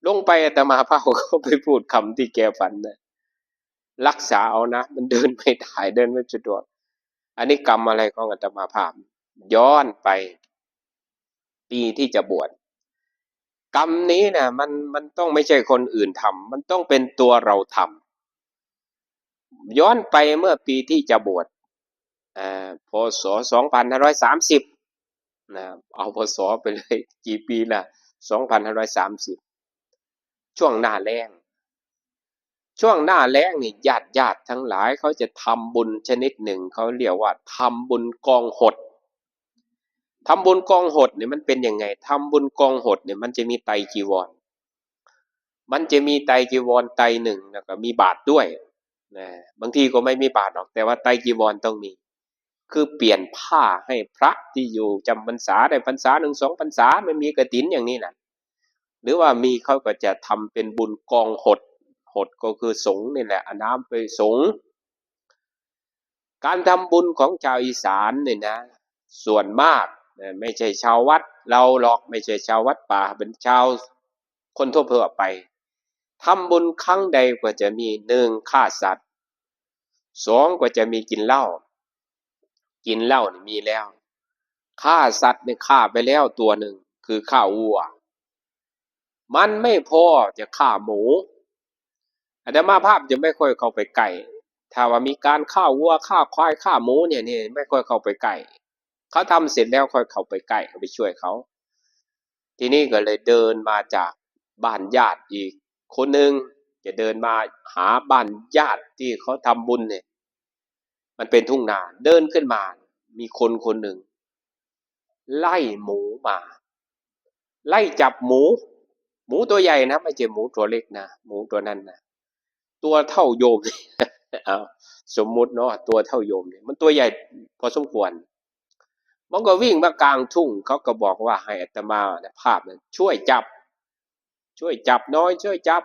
ลงไปอาตมาภาพก็ไปพูดคำที่แกฝันนะรักษาเอานะมันเดินไม่ได้เดินไม่สะดวกอันนี้กรรมอะไรของอาตมาภาพย้อนไปปีที่จะบวชกรรมนี้นะมันต้องไม่ใช่คนอื่นทำมันต้องเป็นตัวเราทำย้อนไปเมื่อปีที่จะบวชพศ2530นะเอาพศไปเลยกี่ปีล่ะ2530ช่วงหน้าแล้งนี่ญาติทั้งหลายเขาจะทำบุญชนิดหนึ่งเขาเรียกว่าทำบุญกองหดทำบุญกองหดเนี่ยมันเป็นยังไงทำบุญกองหดเนี่ยมันจะมีไตรจีวรไตรหนึ่งแล้วก็มีบาตรด้วยนะบางทีก็ไม่มีบาตรหรอกแต่ว่าไตรจีวรต้องมีคือเปลี่ยนผ้าให้พระที่อยู่จำพรรษาได้พรรษาหนึ่งสองพรรษาไม่มีกฐินอย่างนี้นะหรือว่ามีเขาก็จะทำเป็นบุญกองหดก็คือสงฆ์นี่แหละเอาน้ำไปสงฆ์การทำบุญของชาวอีสานเนี่ยนะส่วนมากไม่ใช่ชาววัดเราหรอกไม่ใช่ชาววัดป่าเป็นชาวคนทั่วไปทำบุญครั้งใดก็จะมีหนึ่งฆ่าสัตว์สองก็จะมีกินเหล้านี่มีแล้วฆ่าสัตว์เนี่ยฆ่าไปแล้วตัวหนึ่งคือฆ่าวัวมันไม่พอจะฆ่าหมูอาตมาภาพจะไม่ค่อยเข้าไปใกล้ถ้าว่ามีการฆ่าวัวฆ่าควายฆ่าหมูเนี่ยไม่ค่อยเข้าไปใกล้เขาทำเสร็จแล้วค่อยเข้าไปใกล้ไปช่วยเขาทีนี้ก็เลยเดินมาจากบ้านญาติอีกคนหนึ่งจะเดินมาหาบ้านญาติที่เขาทำบุญเนี่ยมันเป็นทุ่งนาเดินขึ้นมามีคนหนึ่งไล่หมูมาไล่จับหมูตัวใหญ่นะไม่ใช่หมูตัวเล็กนะหมูตัวนั้นนะตัวเท่าโยมเอาสมมุติเนาะตัวเท่าโยมเนี่ยมันตัวใหญ่พอสมควรมันก็วิ่งมากลางทุ่งเขาก็บอกว่าให้อาตมาภาพเนี่ยช่วยจับน้อยช่วยจับ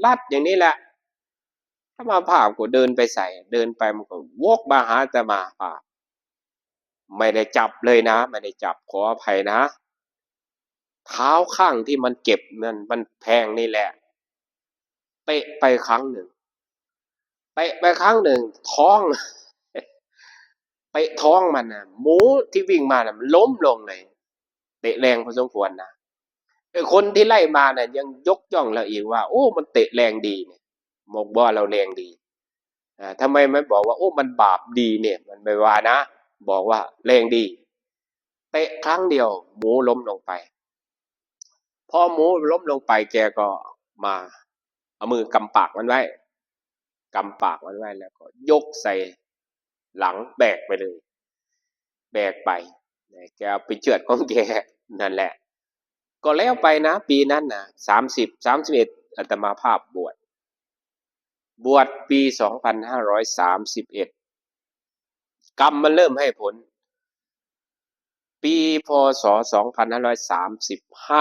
ลัดอย่างนี้แหละอาตมาภาพก็เดินไปใส่เดินไปมันก็วกมาหาอาตมาภาพไม่ได้จับเลยนะไม่ได้จับขออภัยนะเท้าข้างที่มันเก็บนั่นมันแพงนี่แหละเตะไปครั้งหนึ่งท้องเตะท้องมันนะหมูที่วิ่งมานะมันล้มลงเลยเตะแรงพอสมควรนะคนที่ไล่มาเนี่ยยังยกย่องเราอีกว่าโอ้มันเตะแรงดีเนี่ยบอกว่าเราแรงดีทำไมไม่บอกว่าโอ้มันบาปดีเนี่ยมันไม่ว่านะบอกว่าแรงดีเตะครั้งเดียวหมูล้มลงไปพอหมูล้มลงไปแกก็มาเอามือกำปากมันไว้แล้วก็ยกใส่หลังแบกไปเลยแบกไปแกเอาไปเชือดของแกนั่นแหละก็แล้วไปนะปีนั้นนะ31อาตมาภาพบวชปี2531กรรมมันเริ่มให้ผลปีพศ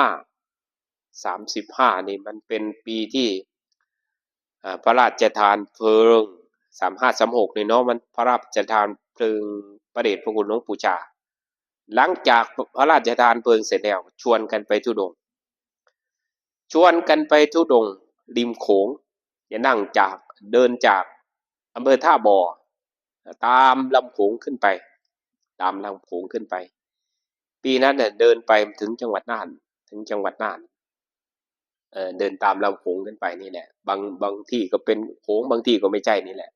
2535นี่มันเป็นปีที่พระราชทานเพลิง3536นี่เนาะมันพระราชทานเพลิงพระเดชพระคุณหลวงปู่ชาหลังจากพระราชทานเพลิงเสร็จแล้วชวนกันไปธุดงค์ริมโขงจะนั่งเดินจากอำเภอท่าบ่อตามลำโขงขึ้นไปปีนั้นเนี่ยเดินไปถึงจังหวัดน่านเดินตามลำโขงขึ้นไปนี่แหละบางที่ก็เป็นโขงบางที่ก็ไม่ใช่นี่แหละ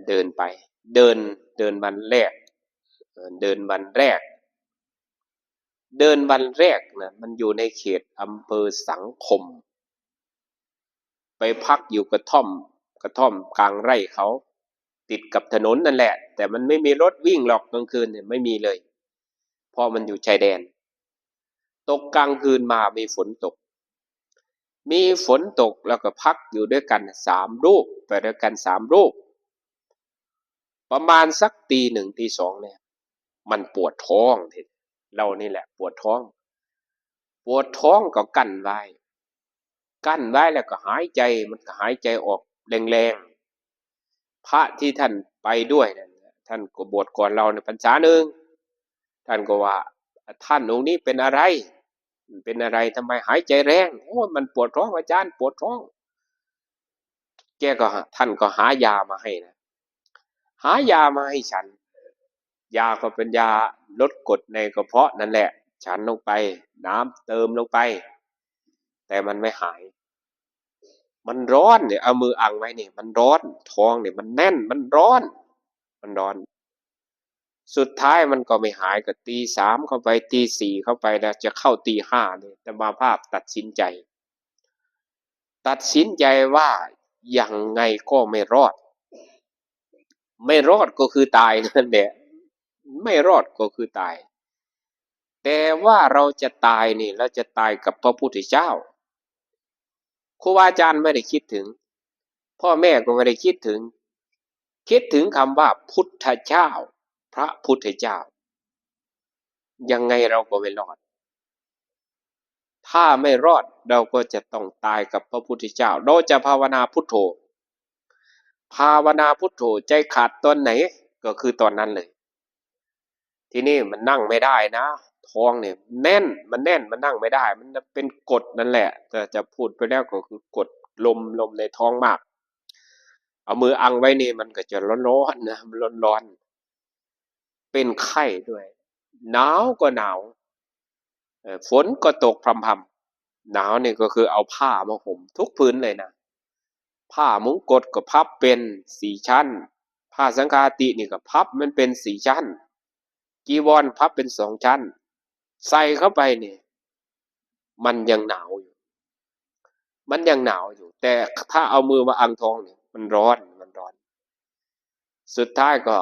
เดินไปเดินวันแรกเดินวันแรกนะมันอยู่ในเขตอำเภอสังคมไปพักอยู่กระท่อมกลางไร่เขา ติดกับถนนนั่นแหละแต่มันไม่มีรถวิ่งหรอกกลางคืนเนี่ยไม่มีเลยเพราะมันอยู่ชายแดนตกกลางคืนมามีฝนตกแล้วก็พักอยู่ด้วยกัน3 รูปไปด้วยกัน3 รูปประมาณสักตี 1ตี 2เนี่ยมันปวดท้องทีเรานี่แหละปวดท้องก็กั้นไว้แล้วก็หายใจมันก็หายใจออกแรงๆพระที่ท่านไปด้วยนั่นท่านก็บวชก่อนเราในพรรษาหนึ่งท่านก็ว่าท่านองค์นี้เป็นอะไรทำไมหายใจแรงโอ้มันปวดท้องอาจารย์ปวดท้องท่านก็หายามาให้นะหายามาให้ฉันยาก็เป็นยาลดกรดในกระเพาะนั่นแหละฉันลงไปน้ำเติมลงไปแต่มันไม่หายมันร้อนเนี่ยเอามืออังไว้เนี่ยมันร้อนท้องเนี่ยมันแน่นมันร้อนสุดท้ายมันก็ไม่หายก็ตี 3เข้าไปตี 4เข้าไปแล้วจะเข้าตี 5เนี่ยแต่มาภาพตัดสินใจว่ายังไงก็ไม่รอดก็คือตายนั่นแหละไม่รอดก็คือตายแต่ว่าเราจะตายนี่เราจะตายกับพระพุทธเจ้าครูบาอาจารย์ไม่ได้คิดถึงพ่อแม่ก็ไม่ได้คิดถึงคำว่าพุทธเจ้าพระพุทธเจ้ายังไงเราก็ไม่รอดถ้าไม่รอดเราก็จะต้องตายกับพระพุทธเจ้าเราจะภาวนาพุทโธใจขาดตอนไหนก็คือตอนนั้นเลยทีนี้มันนั่งไม่ได้นะท้องเนี่ยแน่นมันนั่งไม่ได้มันเป็นกรดนั่นแหละแต่จะพูดไปแล้วก็คือกรดลมในท้องมากเอามืออังไว้นี่มันก็จะร้อนๆนะมันร้อนๆเป็นไข้ด้วยหนาวก็หนาวฝนก็ตกพรำๆหนาวนี่ก็คือเอาผ้ามาห่มทุกพื้นเลยนะผ้ามุ้งกดก็พับเป็น4 ชั้นผ้าสังฆาตินี่ก็พับมันเป็น4 ชั้นจีวรพับเป็น2 ชั้นใส่เข้าไปนี่มันยังหนาวอยู่แต่ถ้าเอามือมาอังท้องนี่มันร้อนสุดท้ายก็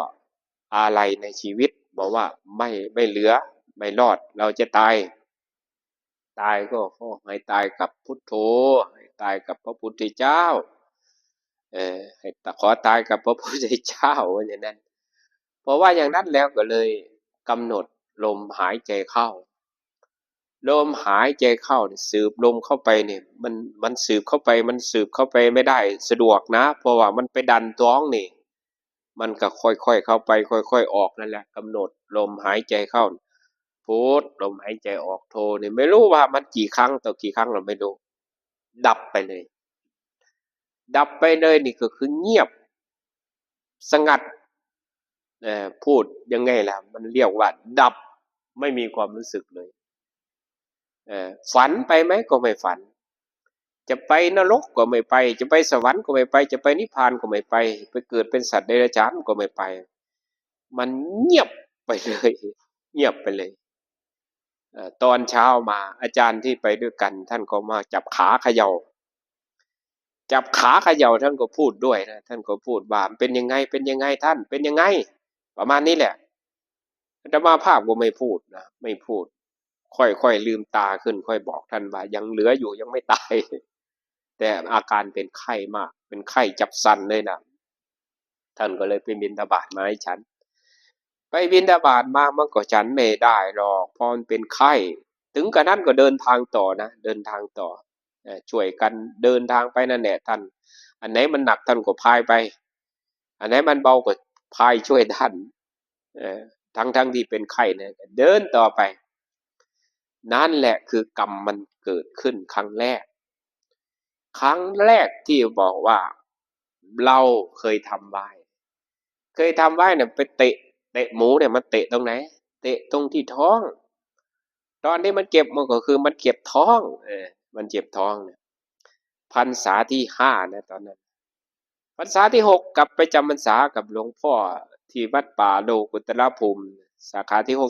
อาลัยในชีวิตบอกว่าไม่เหลือไม่รอดเราจะตายก็ขอให้ตายกับพุทโธให้ตายกับพระพุทธเจ้าให้ขอตายกับพระพุทธเจ้าอย่างนั้นเพราะว่าอย่างนั้นแล้วก็เลยกำหนดลมหายใจเข้าสืบลมเข้าไปเนี่ยมันสืบเข้าไปไม่ได้สะดวกนะเพราะว่ามันไปดันท้องนี่มันก็ค่อยๆเข้าไปค่อยๆออกนั่นแหละกำหนดลมหายใจเข้าพุทลมหายใจออกโทนี่ไม่รู้ว่ามันกี่ครั้งต่อกี่ครั้งเราไม่รู้ดับไปเลยนี่ก็คือเงียบสงัดพูดยังไงล่ะมันเรียกว่าดับไม่มีความรู้สึกเลยฝันไปไหมก็ไม่ฝันจะไปนรกก็ไม่ไปจะไปสวรรค์ก็ไม่ไปจะไปนิพพานก็ไม่ไปเกิดเป็นสัตว์เดรัจฉานก็ไม่ไปมันเงียบไปเลยตอนเช้ามาอาจารย์ที่ไปด้วยกันท่านก็มาจับขาเขย่าท่านก็พูดด้วยนะท่านก็พูดว่าเป็นยังไงท่านเป็นยังไงประมาณนี้แหละอาตมาภาพก็ไม่พูดค่อยลืมตาขึ้นค่อยบอกท่านว่ายังเหลืออยู่ยังไม่ตายแต่อาการเป็นไข้มากเป็นไข้จับสั่นเลยนะท่านก็เลยไปบิณฑบาตมาให้ฉันไปบิณฑบาตมามันก็ฉันไม่ได้หรอกเพราะมันเป็นไข้ถึงกระนั้นก็เดินทางต่อช่วยกันเดินทางไปนั่นแหละท่านอันไหนมันหนักท่านก็พายไปอันไหนมันเบาก็พายช่วยท่านทั้งที่เป็นไข้เนี่ยเดินต่อไปนั่นแหละคือกรรมมันเกิดขึ้นครั้งแรกที่บอกว่าเราเคยทำไว้เนี่ยไปเตะหมูเนี่ยมันเตะตรงไหนเตะตรงที่ท้องตอนที่มันเจ็บมันก็คือมันเจ็บท้องมันเจ็บท้องเนี่ยพรรษาที่5นะตอนนั้นพรรษาที่6กลับไปจำพรรษากับหลวงพ่อที่วัดป่าโลกุตรภูมิสาขาที่61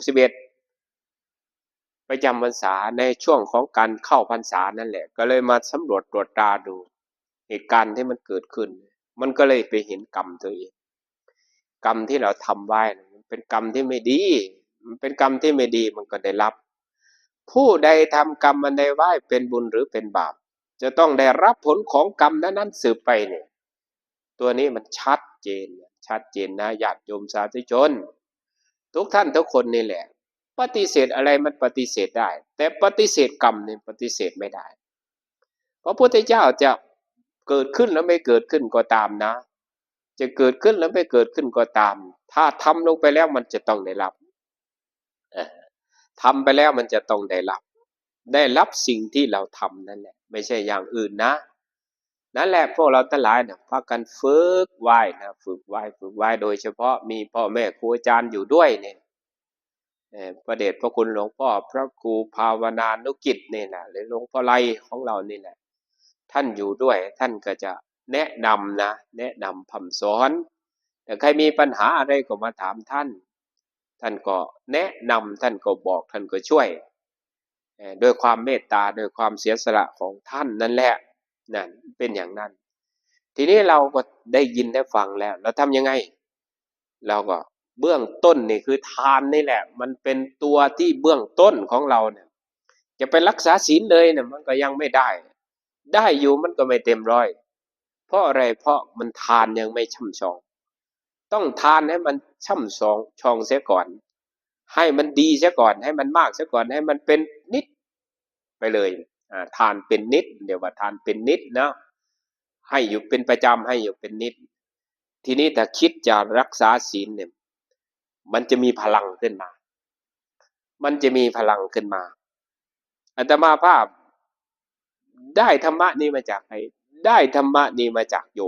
ไปจำพรรษาในช่วงของการเข้าพรรษานั่นแหละก็เลยมาสำรวจตรวจตราดูเหตุการณ์ที่มันเกิดขึ้นมันก็เลยไปเห็นกรรมตัวเอง กรรมที่เราทำไว้มันเป็นกรรมที่ไม่ดีมันเป็นกรรมที่ไม่ดีมันก็ได้รับผู้ใดทำกรรมอันใดไว้เป็นบุญหรือเป็นบาปจะต้องได้รับผลของกรรมนั้นสืบไปเนี่ยตัวนี้มันชัดเจนนะญาติโยมสาธุชนทุกท่านทุกคนนี่แหละปฏิเสธอะไรมันปฏิเสธได้แต่ปฏิเสธกรรมเนี่ยปฏิเสธไม่ได้พระพุทธเจ้าจะเกิดขึ้นแล้วไม่เกิดขึ้นก็ตามนะจะเกิดขึ้นแล้วไม่เกิดขึ้นก็ตามถ้าทำลงไปแล้วมันจะต้องได้รับทำไปแล้วมันจะต้องได้รับสิ่งที่เราทำนั่นแหละไม่ใช่อย่างอื่นนะนั่นแหละพวกเราทั้งหลายเนี่ยพากันฝึกไหว้นะฝึกไหว้โดยเฉพาะมีพ่อแม่ครูอาจารย์อยู่ด้วยเนี่ยพระเดชพระคุณหลวงพ่อพระครูภาวนานุกิจนี่แหละหรือหลวงพ่อไลของเรานี่แหละท่านอยู่ด้วยท่านก็จะแนะนำนะแนะนำพร่ำสอนแต่ใครมีปัญหาอะไรก็มาถามท่านก็แนะนำท่านก็บอกท่านก็ช่วยด้วยความเมตตาด้วยความเสียสละของท่านนั่นแหละนั่นเป็นอย่างนั้นทีนี้เราก็ได้ยินได้ฟังแล้วเราทำยังไงเราก็เบื้องต้นนี่คือทานนี่แหละมันเป็นตัวที่เบื้องต้นของเราเนี่ยจะไปรักษาศีลเลยเนี่ยมันก็ยังไม่ได้อยู่มันก็ไม่เต็มร้อยเพราะอะไรเพราะมันทานยังไม่ช่ำชองต้องทานให้มันช่ำชองเสียก่อนให้มันดีเสียก่อนให้มันมากเสียก่อนให้มันเป็นนิดไปเลยทานเป็นนิดเดี๋ยวว่าทานเป็นนิดนะให้อยู่เป็นประจำให้อยู่เป็นนิดทีนี้ถ้าคิดจะรักษาศีลเนี่ยมันจะมีพลังขึ้นมาอาตมาภาพได้ธรรมะนี้มาจากใครได้ธรรมะนี้มาจากโย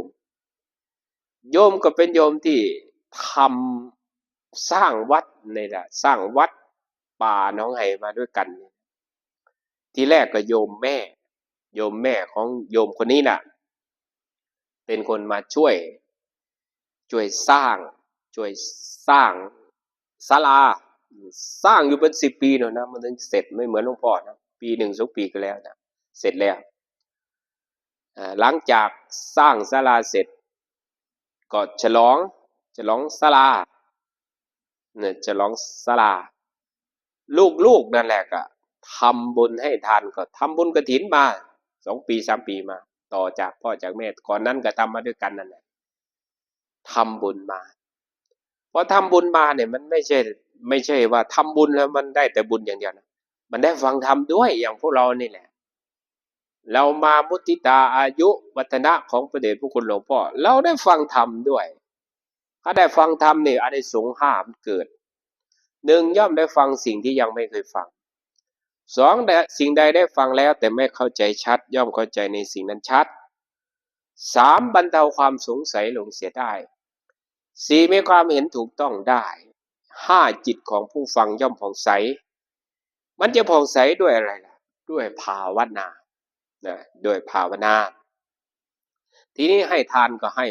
มก็เป็นโยมที่ทำสร้างวัดนี่แหละสร้างวัดป่าหนองไห่มาด้วยกันทีแรกก็โยมแม่ของโยมคนนี้น่ะเป็นคนมาช่วยสร้างศาลาสร้างอยู่เป็น10 ปีนะมันถึงเสร็จไม่เหมือนหลวงพ่อนะปี1 2 ปีก็แล้วนะเสร็จแล้วหลังจากสร้างศาลาเสร็จก็ฉลองศาลาเนี่ยฉลองศาลาลูกนั่นแหละก็ทำบุญให้ทานก็ทำบุญกฐินมา2 ปี3 ปีมาต่อจากพ่อจากแม่ก่อนนั้นก็ทำมาด้วยกันนั่นแหละทำบุญมาพอทำบุญมาเนี่ยมันไม่ใช่ว่าทำบุญแล้วมันได้แต่บุญอย่างเดียวนะมันได้ฟังธรรมด้วยอย่างพวกเรานี่แหละเรามามุทิตาอายุวัฒนะของพระเดชพระคุณหลวงพ่อเราได้ฟังธรรมด้วยถ้าได้ฟังธรรมเนี่ยอานิสงส์5มันเกิด1ย่อมได้ฟังสิ่งที่ยังไม่เคยฟัง2สิ่งใดได้ฟังแล้วแต่ไม่เข้าใจชัดย่อมเข้าใจในสิ่งนั้นชัด3บรรเทาความสงสัยลงเสียได้4มีความเห็นถูกต้องได้5จิตของผู้ฟังย่อมผ่องใสมันจะผ่องใสด้วยอะไรล่ะด้วยภาวนาด้วยภาวนาทีนี้ให้ทานก็ให้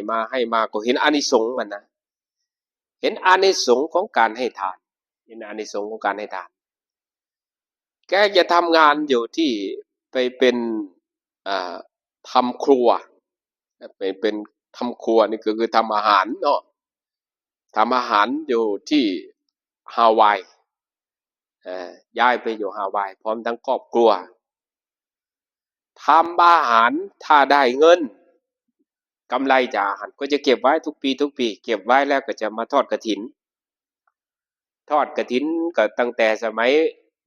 มาก็เห็นอานิสงส์มันนะเห็นอานิสงส์ของการให้ทานเห็นอานิสงส์ของการให้ทานแกจะทำงานอยู่ที่ไปเป็นทำครัวไปเป็นทำครัวนี่คือทำอาหารเนาะทำอาหารอยู่ที่ฮาวายย้ายไปอยู่ฮาวายพร้อมทั้งครอบครัวทำอาหารถ้าได้เงินกำไรจากอาหารก็จะเก็บไว้ทุกปีเก็บไว้แล้วก็จะมาทอดกฐินก็ตั้งแต่สมัย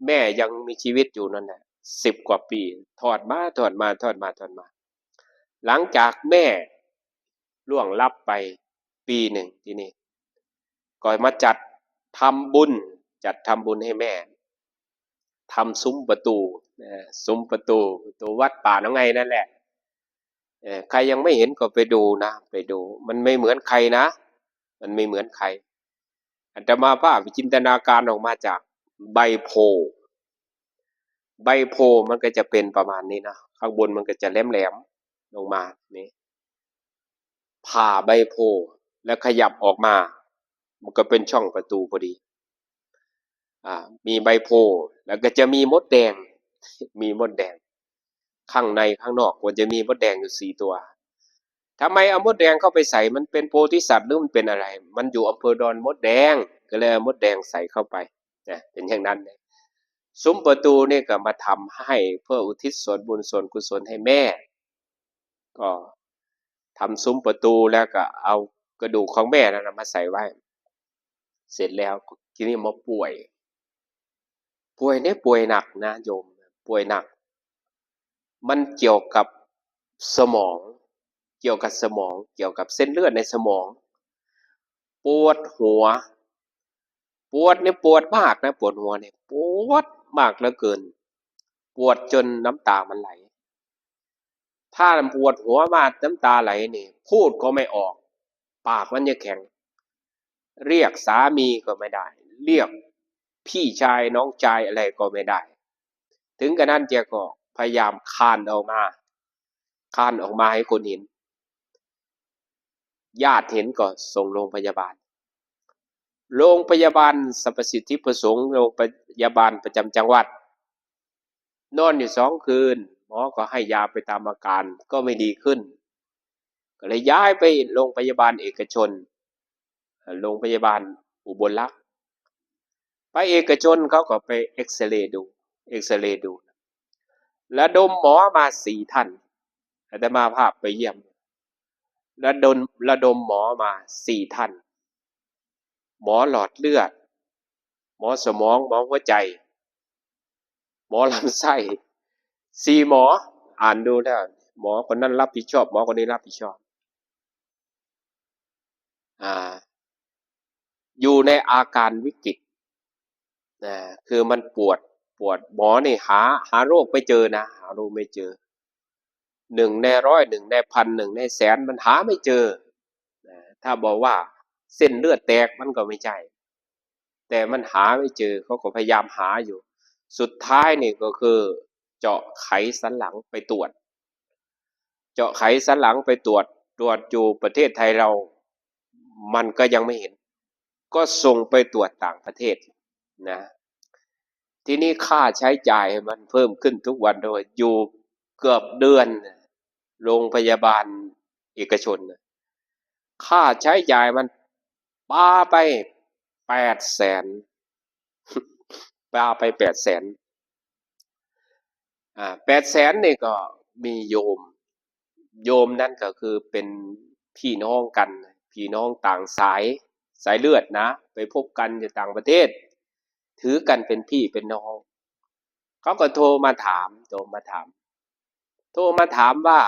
แม่ยังมีชีวิตอยู่นั่นแหละ10 กว่าปีทอดมาหลังจากแม่ล่วงลับไปปีหนึ่งทีนี้ก็มาจัดทำบุญให้แม่ทำซุ้มประตูวัดป่าหนองไงนั่นแหละใครยังไม่เห็นก็ไปดูนะมันไม่เหมือนใครนะมันไม่เหมือนใครอาตมาภาพจินตนาการออกมาจากใบโพมันก็จะเป็นประมาณนี้นะข้างบนมันก็จะแหลมลงมานี่ผ่าใบโพแล้วขยับออกมามันก็เป็นช่องประตูพอดีมีใบโพแล้วก็จะมีมดแดงข้างในข้างนอกก็จะมีมดแดงอยู่4 ตัว ทำไมเอามดแดงเข้าไปใส่มันเป็นโพธิสัตว์หรือมันเป็นอะไรมันอยู่อำเภอดอนมดแดงก็เลยเอามดแดงใส่เข้าไปนะเป็นอย่างนั้นเลยซุ้มประตูนี่ก็มาทำให้เพื่ออุทิศส่วนบุญส่วนกุศลให้แม่ก็ทำซุ้มประตูแล้วก็เอากระดูกของแม่นั่นนะมาใส่ไว้เสร็จแล้วทีนี้มาป่วยเนี่ยป่วยหนักนะโยมป่วยหนักมันเกี่ยวกับสมองเกี่ยวกับสมองเกี่ยวกับเส้นเลือดในสมองปวดหัวปวดเนี่ยปวดมากนะปวดหัวเนี่ยปวดมากเหลือเกินปวดจนน้ำตามันไหลถ้าปวดหัวมากน้ำตาไหลนี่พูดก็ไม่ออกปากมันจะแข็งเรียกสามีก็ไม่ได้เรียกพี่ชายน้องชายอะไรก็ไม่ได้ถึงกระนั้นแกก็พยายามคลานออกมาให้คนเห็นญาติเห็นก็ส่งโรงพยาบาลสรรพสิทธิประสงค์โรงพยาบาลประจำจังหวัดนอนอยู่2 คืนหมอก็ให้ยาไปตามอาการก็ไม่ดีขึ้นก็เลยย้ายไปโรงพยาบาลเอกชนโรงพยาบาลอุบลรักษ์ไปเอกชนเขาก็ไปเอ็กซเรย์ดูระดมหมอมา4 ท่านอาตมาภาพไปเยี่ยมระดมหมอมา4 ท่านหมอหลอดเลือดหมอสมองหมอหัวใจหมอลำไส้4 หมออ่านดูแล้วหมอคนนั้นรับผิดชอบหมอคนนี้รับผิดชอบอยู่ในอาการวิกฤตคือมันปวดหมอนี่หาโรคไม่เจอนะหาโรคไม่เจอ1 ใน 100 1 ใน 1,000 1 ในแสนมันหาไม่เจอถ้าบอกว่าเส้นเลือดแตกมันก็ไม่ใช่แต่มันหาไม่เจอเขาก็พยายามหาอยู่สุดท้ายนี่ก็คือเจาะไขสันหลังไปตรวจอยู่ประเทศไทยเรามันก็ยังไม่เห็นก็ส่งไปตรวจต่างประเทศนะทีนี้ค่าใช้จ่ายมันเพิ่มขึ้นทุกวันโดยอยู่เกือบเดือนโรงพยาบาลเอกชนค่าใช้จ่ายมันปาไป800,000ปาไป800,000800,000นี่ก็มีโยมนั่นก็คือเป็นพี่น้องกันพี่น้องต่างสายเลือดนะไปพบกันอยู่ต่างประเทศถือกันเป็นพี่เป็นน้องเขาก็โทรมาถามว่า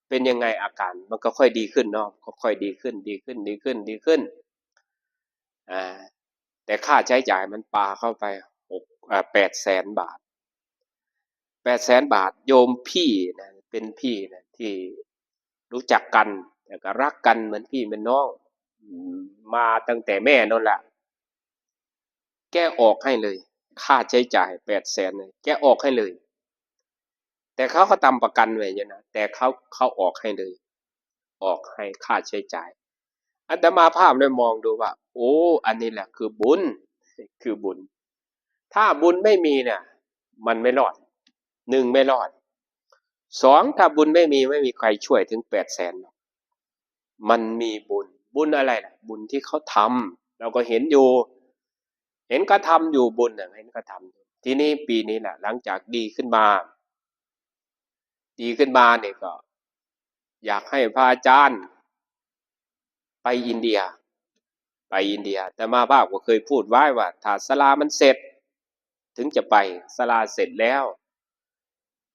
เป็นยังไงอาการมันก็ค่อยดีขึ้นเนาะก็ค่อยดีขึ้นแต่ค่าใช้จ่ายมันปาเข้าไป800,000 บาท800,000 บาทโยมพี่นะเป็นพี่นะที่รู้จักกันแต่ก็รักกันเหมือนพี่เหมือนน้องมาตั้งแต่แม่นั่นแหละแกออกให้เลยค่าใช้จ่าย800,000เลยแกออกให้เลยแต่เขาก็ทำประกันไว้อยู่นะแต่เขาออกให้เลยออกให้ค่าใช้จ่ายอาตมาภาพได้มองดูว่าโอ้อันนี้แหละคือบุญถ้าบุญไม่มีเนี่ยมันไม่รอด1ไม่รอด2ถ้าบุญไม่มีใครช่วยถึง800,000หรอกมันมีบุญอะไรล่ะบุญที่เขาทำเราก็เห็นอยู่เห็นก็ทำอยู่บุญน่ะเห็นก็ทำทีนี้ปีนี้แหละหลังจากดีขึ้นมาเนี่ยก็อยากให้พระอาจารย์ไปอินเดียแต่มาภาพก็เคยพูดไว้ว่าถ้าศาลามันเสร็จถึงจะไปศาลาเสร็จแล้ว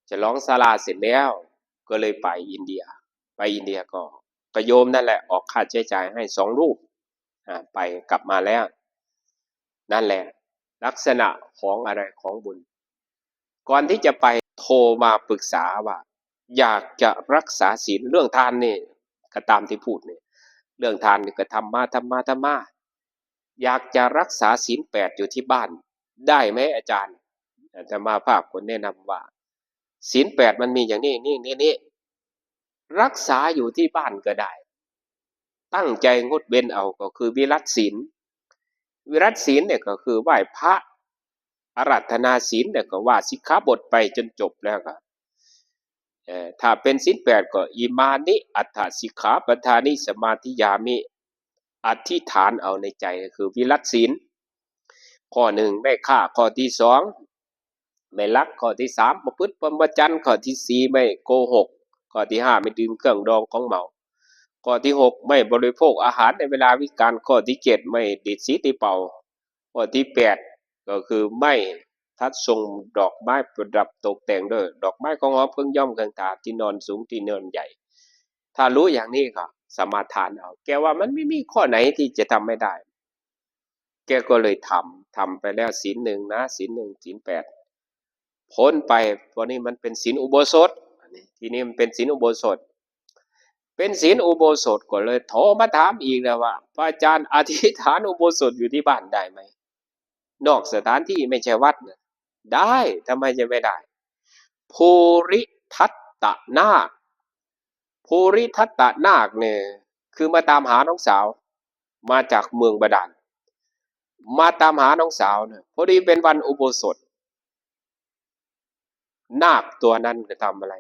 จะร้องศาลาเสร็จแล้วก็เลยไปอินเดียก็โยมนั่นแหละออกค่าใช้จ่ายให้2 รูปไปกลับมาแล้วนั่นแหละลักษณะของอะไรของบุญก่อนที่จะไปโทรมาปรึกษาว่าอยากจะรักษาศีลเรื่องทานนี่ก็ตามที่พูดนี่เรื่องทานนี่ก็ทำมาอยากจะรักษาศีล8อยู่ที่บ้านได้ไหมอาจารย์แต่มาภาพคนแนะนำว่าศีล8มันมีอย่างนี้นี่รักษาอยู่ที่บ้านก็ได้ตั้งใจงดเว้นเอาก็คือวิรัติศีลเนี่ยก็คือไหว้พระอาราธนาศีลเนี่ยก็ว่าสิกขาบทไปจนจบแล้วก็ ถ้าเป็นศีลแปดก็อิมานิอัฏฐสิกขาปทานิสมาธิยามิอธิษฐานเอาในใจคือวิรัตศีลข้อหนึ่งไม่ฆ่าข้อที่สองไม่ลักข้อที่สามประพฤติพรหมจรรย์ข้อที่สี่ไม่โกหกข้อที่ห้าไม่ดื่มเครื่องดองของเมาข้อที่หกไม่บริโภคอาหารในเวลาวิกาลข้อที่เจ็ดไม่ดิดสีตีเป่าข้อที่แปดก็คือไม่ทัดทรงดอกไม้ประดับตกแต่งด้วยดอกไม้ของหอมเครื่องย่อมเครื่องถาที่นอนสูงที่นอนใหญ่ถ้ารู้อย่างนี้ก็สมาทานเอาแกว่ามันไม่มีข้อไหนที่จะทำไม่ได้แกก็เลยทำไปแล้วศีลหนึ่งนะศีลหนึ่งศีลแปดพ้นไปเพราะนี้มันเป็นศีลอุโบสถทีนี้มันเป็นศีลอุโบสถเป็นศีลอุโบสถก็เลยโทรมาถามอีกแล้วว่าพระอาจารย์อธิษฐานอุโบสถอยู่ที่บ้านได้ไหมนอกสถานที่ไม่ใช่วัดเนี่ยได้ทำไมจะไม่ได้ภูริทัตตนาคภูริทัตตนาคเนี่ยคือมาตามหาน้องสาวมาจากเมืองบาดาลมาตามหาน้องสาวเนี่ยพอดีเป็นวันอุโบสถนาคตัวนั้นจะทำอะไร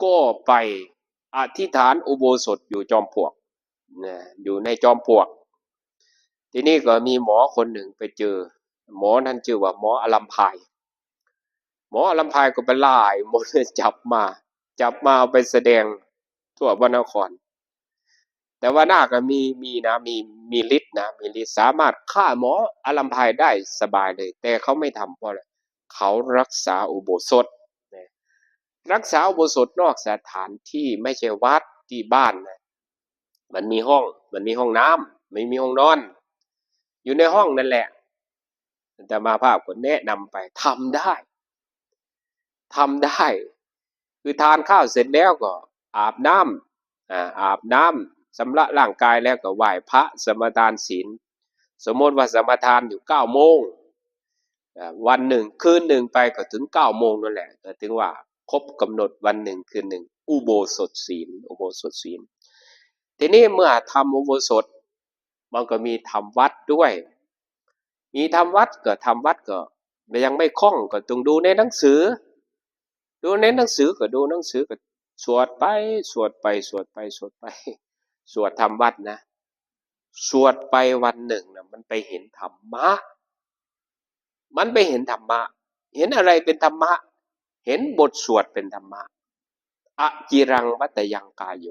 ก็ไปอธิษฐานอุโบสถอยู่จอมปลวกนะอยู่ในจอมปลวกทีนี้ก็มีหมอคนหนึ่งไปเจอหมอนั้นชื่อว่าหมออลัมพายหมออลัมพายก็ไปไล่หมดจับมาเอาไปแสดงทั่วพระนครแต่ว่านาคก็มีฤทธิ์นะมีฤทธิ์สามารถฆ่าหมออลัมพายได้สบายเลยแต่เขาไม่ทำเพราะอะไรเขารักษาอุโบสถรักษาอุโบสถนอกสถานที่ไม่ใช่วัดที่บ้านนะมันมีห้องน้ำไม่มีห้องนอนอยู่ในห้องนั่นแหละแต่มาภาพก็แนะนำไปทำได้คือทานข้าวเสร็จแล้วก็อาบน้ำสำระร่างกายแล้วก็ไหว้พระสมาทานศีลสมมติว่าสมาทานอยู่9 โมงวันหนึ่งคืนหนึ่งไปก็ถึง9 โมงนั่นแหละก็ถึงว่าครบกำหนดวันหนึ่งคืนหนึ่งอุโบสถศีลทีนี้เมื่อทำอุโบสถมันก็มีทำวัดด้วยมีทำวัดก็ยังไม่คล่องก็ต้องดูในหนังสือก็ดูหนังสือก็สวดไปสวดทำวัดนะสวดไปวันหนึ่งนะมันไปเห็นธรรมะเห็นอะไรเป็นธรรมะเห็นบทสวดเป็นธรรมะอจิรังวัตยังกายโย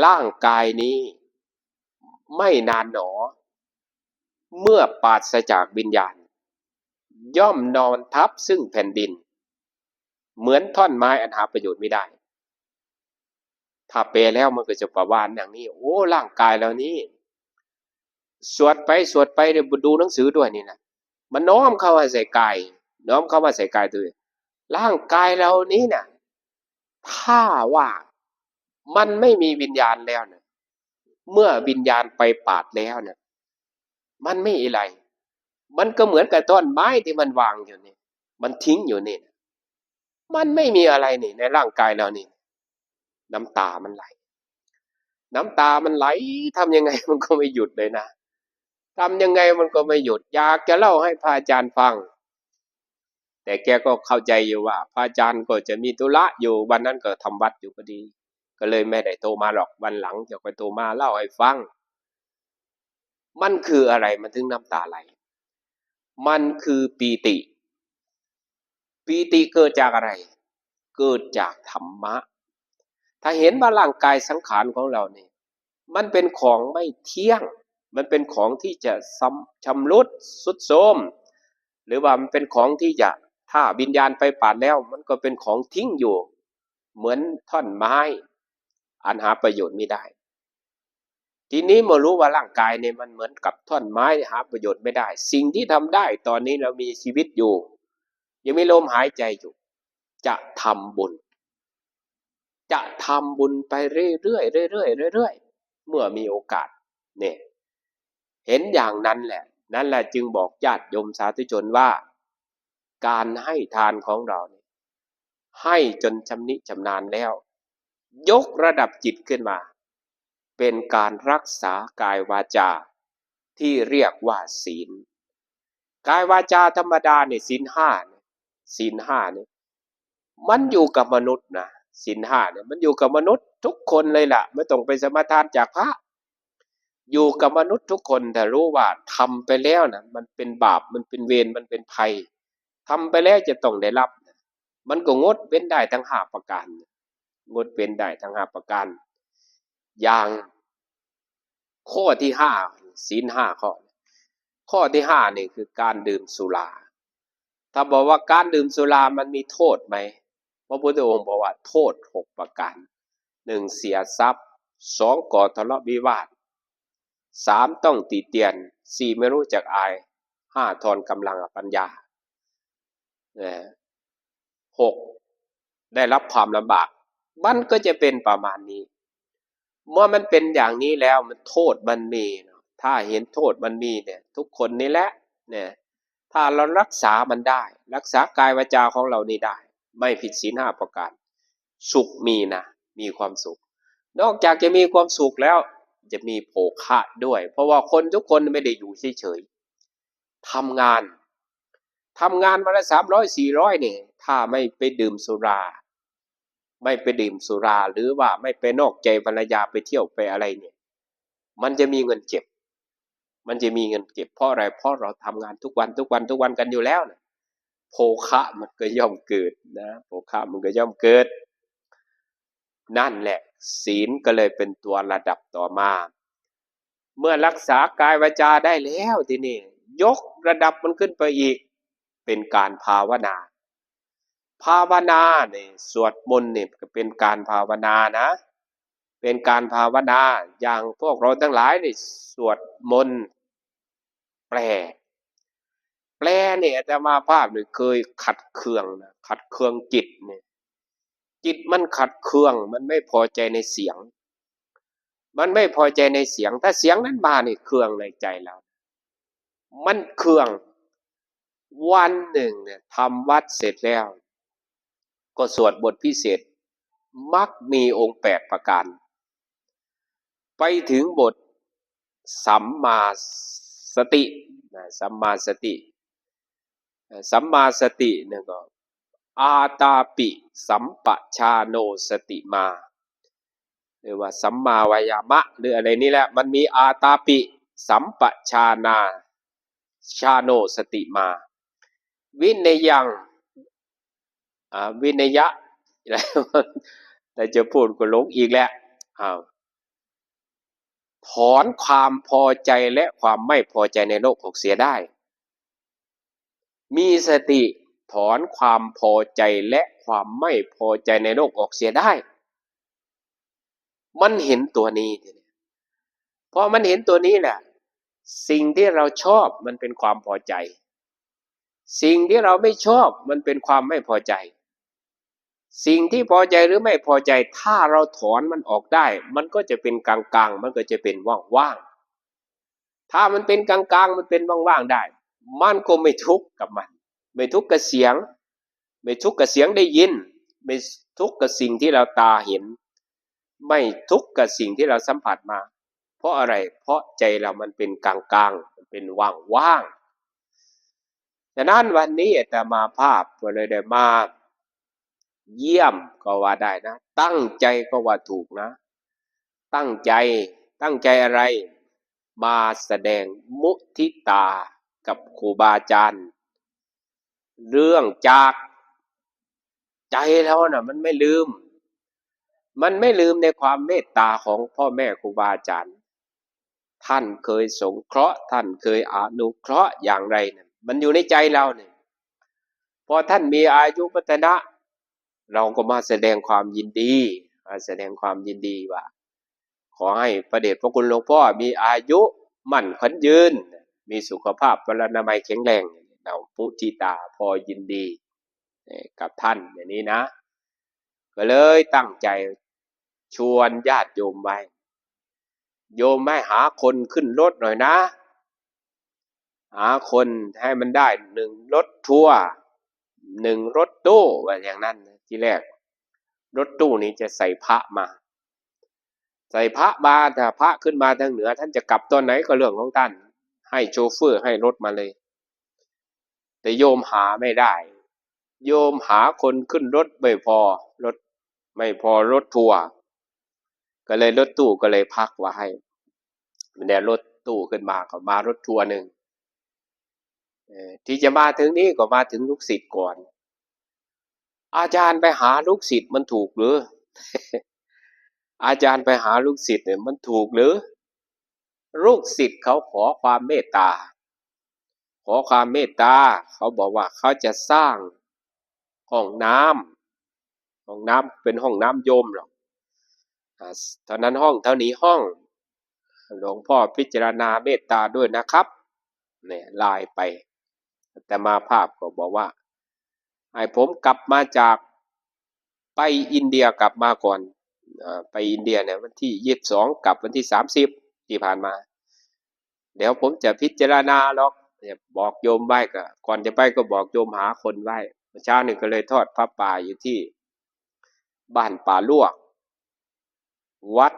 ร่างกายนี้ไม่นานหนอเมื่อปราศจากวิญญาณย่อมนอนทับซึ่งแผ่นดินเหมือนท่อนไม้อันหาประโยชน์ไม่ได้ถ้าแปลแล้วมันก็จะประวานอย่างนี้โอ้ร่างกายเรานี้สวดไปเดี๋ยวดูหนังสือด้วยนี่นะมันน้อมเข้ามาใส่กายตัวเองร่างกายเรานี้น่ะถ้าว่ามันไม่มีวิญญาณแล้วเนี่ยเมื่อวิญญาณไปปราดแล้วเนี่ยมันไม่อะไรมันก็เหมือนกับต้นไม้ที่มันวางอยู่นี่มันทิ้งอยู่นี่มันไม่มีอะไรนี่ในร่างกายเรานี่น้ำตามันไหลทำยังไงมันก็ไม่หยุดเลยนะทำยังไงมันก็ไม่หยุดอยากจะเล่าให้พระอาจารย์ฟังแต่แกก็เข้าใจอยู่ว่าพระอาจารย์ก็จะมีธุระอยู่วันนั้นก็ทำวัดอยู่พอดีก็เลยไม่ได้โทรมาหรอกวันหลังจะไปโทรมาเล่าให้ฟังมันคืออะไรมันถึงน้ำตาไหลมันคือปีติเกิดจากอะไรเกิดจากธรรมะถ้าเห็นว่าร่างกายสังขารของเราเนี่ยมันเป็นของไม่เที่ยงมันเป็นของที่จะชำรุดทรุดโทรมหรือว่ามันเป็นของที่จะถ้าวิญญาณไปปราดแล้วมันก็เป็นของทิ้งอยู่เหมือนท่อนไม้อันหาประโยชน์ไม่ได้ทีนี้มารู้ว่าร่างกายเนี่ยมันเหมือนกับท่อนไม้หาประโยชน์ไม่ได้สิ่งที่ทำได้ตอนนี้เรามีชีวิตอยู่ยังมีลมหายใจอยู่จะทำบุญไปเรื่อยๆเมื่อมีโอกาสเนี่ยเห็นอย่างนั้นแหละจึงบอกญาติโยมสาธุชนว่าการให้ทานของเราเนี่ยให้จนชำนิชำนาญแล้วยกระดับจิตขึ้นมาเป็นการรักษากายวาจาที่เรียกว่าศีลกายวาจาธรรมดาเนี่ยศีลห้าเนี่ย มันอยู่กับมนุษย์นะศีลห้าเนี่ยมันอยู่กับมนุษย์ทุกคนเลยล่ะไม่ต้องไปสมาทานจากพระอยู่กับมนุษย์ทุกคนแต่รู้ว่าทำไปแล้วนะมันเป็นบาปมันเป็นเวรมันเป็นภัยทำไปแล้วจะต้องได้รับมันก็งดเว้นได้ทั้งห้าประการงดเว้นได้ทั้งห้าประการอย่างข้อที่ห้าศีลห้าข้อที่ห้านี่คือการดื่มสุราถ้าบอกว่าการดื่มสุรามันมีโทษไหมพระพุทธองค์บอกว่าโทษ6ประการ1เสียทรัพย์2ก่อทะเลาะวิวาท3ต้องติเตียน4ไม่รู้จักอาย5ทอนกำลังปัญญา6ได้รับความลำบากมันก็จะเป็นประมาณนี้เมื่อมันเป็นอย่างนี้แล้วมันโทษมันมีถ้าเห็นโทษมันมีเนี่ยทุกคนนี่แหละเนี่ยถ้าเรารักษามันได้รักษากายวาจาของเรานี่ได้ไม่ผิดศีลห้าประการสุขมีนะมีความสุขนอกจากจะมีความสุขแล้วจะมีโภคะด้วยเพราะว่าคนทุกคนไม่ได้อยู่เฉยๆทำงานวันละ300-400เนี่ยถ้าไม่ไปดื่มสุราไม่ไปดื่มสุราหรือว่าไม่ไปนอกใจภรรยาไปเที่ยวไปอะไรเนี่ยมันจะมีเงินเก็บเพราะอะไรเพราะเราทำงานทุกวันกันอยู่แล้วนะโภคะมันก็ย่อมเกิดนะโภคะมันก็ย่อมเกิดนั่นแหละศีลก็เลยเป็นตัวระดับต่อมาเมื่อรักษากายวาจาได้แล้วทีนี้ยกระดับมันขึ้นไปอีกเป็นการภาวนาเนี่ยสวดมนต์เนี่ยก็เป็นการภาวนานะเป็นการภาวนาอย่างพวกเราทั้งหลายนี่สวดมนต์แปลเนี่ยอาตมาภาพเนี่ยเคยขัดเคืองจิตเนี่ยจิตมันขัดเคืองมันไม่พอใจในเสียงถ้าเสียงนั้นมานี่เคืองในใจเรามันเคืองวันหนึ่งเนี่ยทำวัดเสร็จแล้วก็สวดบทพิเศษมักมีองค์8ประการไปถึงบทสัมมาสติสัมมาสติเนี่ยก็อาตาปิสัมปชาโนสติมาหรือว่าสัมมาวายามะหรืออะไรนี่แหละมันมีอาตาปิสัมปชานาชาโนสติมาวินยังวินยะแต่จะพูดก็หลงอีกแล้วถอนความพอใจและความไม่พอใจในโลกออกเสียได้มีสติถอนความพอใจและความไม่พอใจในโลกออกเสียได้มันเห็นตัวนี้พอมันเห็นตัวนี้แหละสิ่งที่เราชอบมันเป็นความพอใจสิ่งที่เราไม่ชอบมันเป็นความไม่พอใจสิ่งที่พอใจหรือไม่พอใจถ้าเราถอนมันออกได้มันก็จะเป็นกลางๆมันก็จะเป็นว่างๆถ้ามันเป็นกลางๆมันเป็นว่างๆได้มันก็ไม่ทุกข์กับมันไม่ทุกข์กับเสียงไม่ทุกข์กับเสียงได้ยินไม่ทุกข์กับสิ่งที่เราตาเห็นไม่ทุกข์กับสิ่งที่เราสัมผัสมาเพราะอะไรเพราะใจเรามันเป็นกลางๆมันเป็นว่างๆฉะนั้นวันนี้อาตมาภาพก็เลยได้มาเยี่ยมก็ว่าได้นะตั้งใจก็ว่าถูกนะตั้งใจอะไรมาแสดงมุทิตากับครูบาอาจารย์เรื่องจากใจเราน่ะมันไม่ลืมในความเมตตาของพ่อแม่ครูบาอาจารย์ท่านเคยสงเคราะห์ท่านเคยอนุเคราะห์อย่างไรเนี่ยมันอยู่ในใจเราเนี่ยพอท่านมีอายุวัฒนะเราก็มาแสดงความยินดีว่าขอให้พระเดชพระคุณหลวงพ่อมีอายุมั่นขวัญยืนมีสุขภาพพลานามัยแข็งแรงเรามุทิตาพอยินดีกับท่านอย่างนี้นะก็เลยตั้งใจชวนญาติโยมไว้โยมให้หาคนขึ้นรถหน่อยนะหาคนให้มันได้1รถทัวร์1รถตู้ว่าอย่างนั้นทีแรกรถตู้นี้จะใส่พระมาถ้าพระขึ้นมาทางเหนือท่านจะกลับตอนไหนก็เรื่องของท่านให้โชเฟอร์ให้รถมาเลยแต่โยมหาไม่ได้ โยมหาคนขึ้นรถไม่พอรถไม่พอรถทัวร์ก็เลยรถตู้ก็เลยพักไว้ให้มันได้รถตู้ขึ้นมาก็มารถทัวร์หนึ่งที่จะมาถึงนี้ก็มาถึงลูกศิษย์ก่อนอาจารย์ไปหาลูกศิษย์มันถูกหรือ อาจารย์ไปหาลูกศิษย์เนี่ยมันถูกหรือลูกศิษย์เขาขอความเมตตาขอความเมตตาเขาบอกว่าเขาจะสร้างห้องน้ำเป็นห้องน้ำโยมหรอกเท่านั้นห้องเท่านี้ห้องหลวงพ่อพิจารณาเมตตาด้วยนะครับเนี่ยไลน์ไปแต่มาภาพก็บอกว่าให้ผมกลับมาจากไปอินเดียกลับมาก่อนไปอินเดียเนี่ยวันที่22กลับวันที่30ที่ผ่านมาเดี๋ยวผมจะพิจารณาหรอกบอกโยมไว้ก่อนจะไปก็บอกโยมหาคนไว้เช้านี่ก็เลยทอดพระป่าอยู่ที่บ้านป่าลวกวัด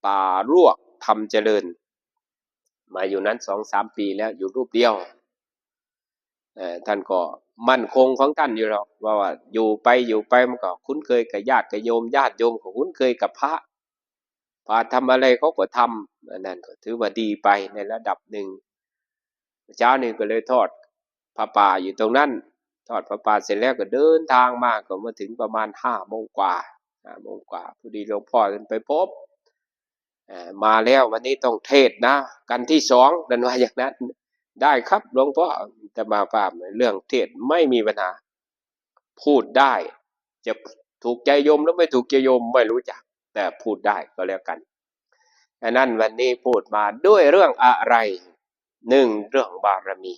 ป่าลวกธรรมเจริญมาอยู่นั้น 2-3 ปีแล้วอยู่รูปเดียวท่านก็มั่นคงของท่านอยู่หรอกว่าอยู่ไปมันก็คุ้นเคยกับญาติโยมก็คุ้นเคยกับพระทำอะไรเขาก็ทำนั่นก็ถือว่าดีไปในระดับหนึ่งเช้านี้ก็เลยทอดพระป่าอยู่ตรงนั้นทอดพระป่าเสร็จแล้วก็เดินทางมาก็มาถึงประมาณ5 โมงกว่าพอดีหลวงพ่อท่านไปพบมาแล้ววันนี้ต้องเทศนะกันที่2นั่นว่าอย่างนั้นได้ครับหลวงพ่อจะมาฝากเรื่องเทศไม่มีปัญหาพูดได้จะถูกใจโยมหรือไม่ถูกใจโยมไม่รู้จักแต่พูดได้ก็แล้วกันดังนั้นวันนี้พูดมาด้วยเรื่องอะไร1เรื่องบารมี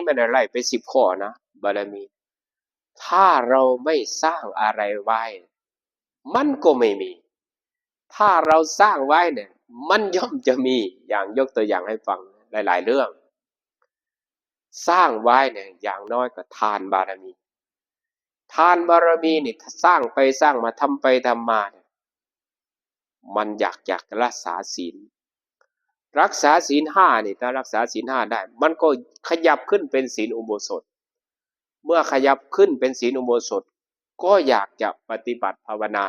ไม่ได้ไล่ไป10 ข้อนะบารมีถ้าเราไม่สร้างอะไรไว้มันก็ไม่มีถ้าเราสร้างไว้เนี่ยมันย่อมจะมีอย่างยกตัวอย่างให้ฟังหลายๆเรื่องสร้างไว้เนี่ยอย่างน้อยก็ทานบารมีนี่ถ้าสร้างไปสร้างมาทำไปทำมาเนี่ยมันอยากรักษาศีล5นี่ถ้ารักษาศีล5ได้มันก็ขยับขึ้นเป็นศีลอุโบสถเมื่อขยับขึ้นเป็นศีลอุโบสถก็อยากจะปฏิบัติภาวนา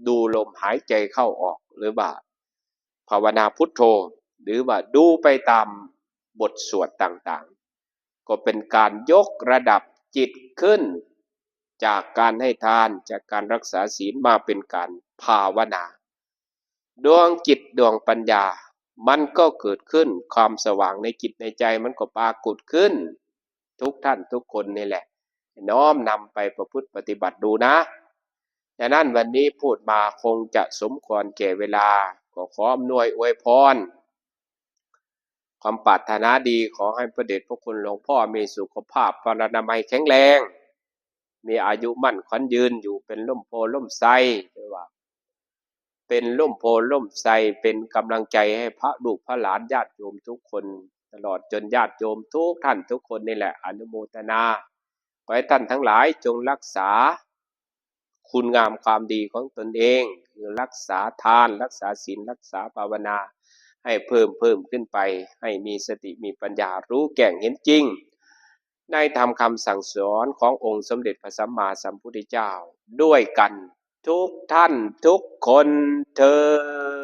ดูลมหายใจเข้าออกหรือว่าภาวนาพุทโธหรือว่าดูไปตามบทสวดต่างๆก็เป็นการยกระดับจิตขึ้นจากการให้ทานจากการรักษาศีลมาเป็นการภาวนาดวงจิตดวงปัญญามันก็เกิดขึ้นความสว่างในจิตในใจมันก็ปรากฏขึ้นทุกท่านทุกคนนี่แหละน้อมนำไปประพฤติปฏิบัติดูนะดังนั้นวันนี้พูดมาคงจะสมควรแก่เวลาก็ขออำนวยอวยพรความปรารถนาดีขอให้พระเดชพระคุณหลวงพ่อมีสุขภาพพลานามัยแข็งแรงมีอายุมั่นขวัญยืนอยู่เป็นร่มโพล่มไทรหรือว่าเป็นร่มโพล่มไทรเป็นกำลังใจให้พระลูกพระหลานญาติโยมทุกคนตลอดจนญาติโยมทุกท่านทุกคนนี่แหละอนุโมทนาขอให้ท่านทั้งหลายจงรักษาคุณงามความดีของตนเองคือรักษาทานรักษาศีลรักษาภาวนาให้เพิ่มขึ้นไปให้มีสติมีปัญญารู้แก่งเห็นจริงในธรรมคำสั่งสอนขององค์สมเด็จพระสัมมาสัมพุทธเจ้าด้วยกันทุกท่านทุกคนเทอญ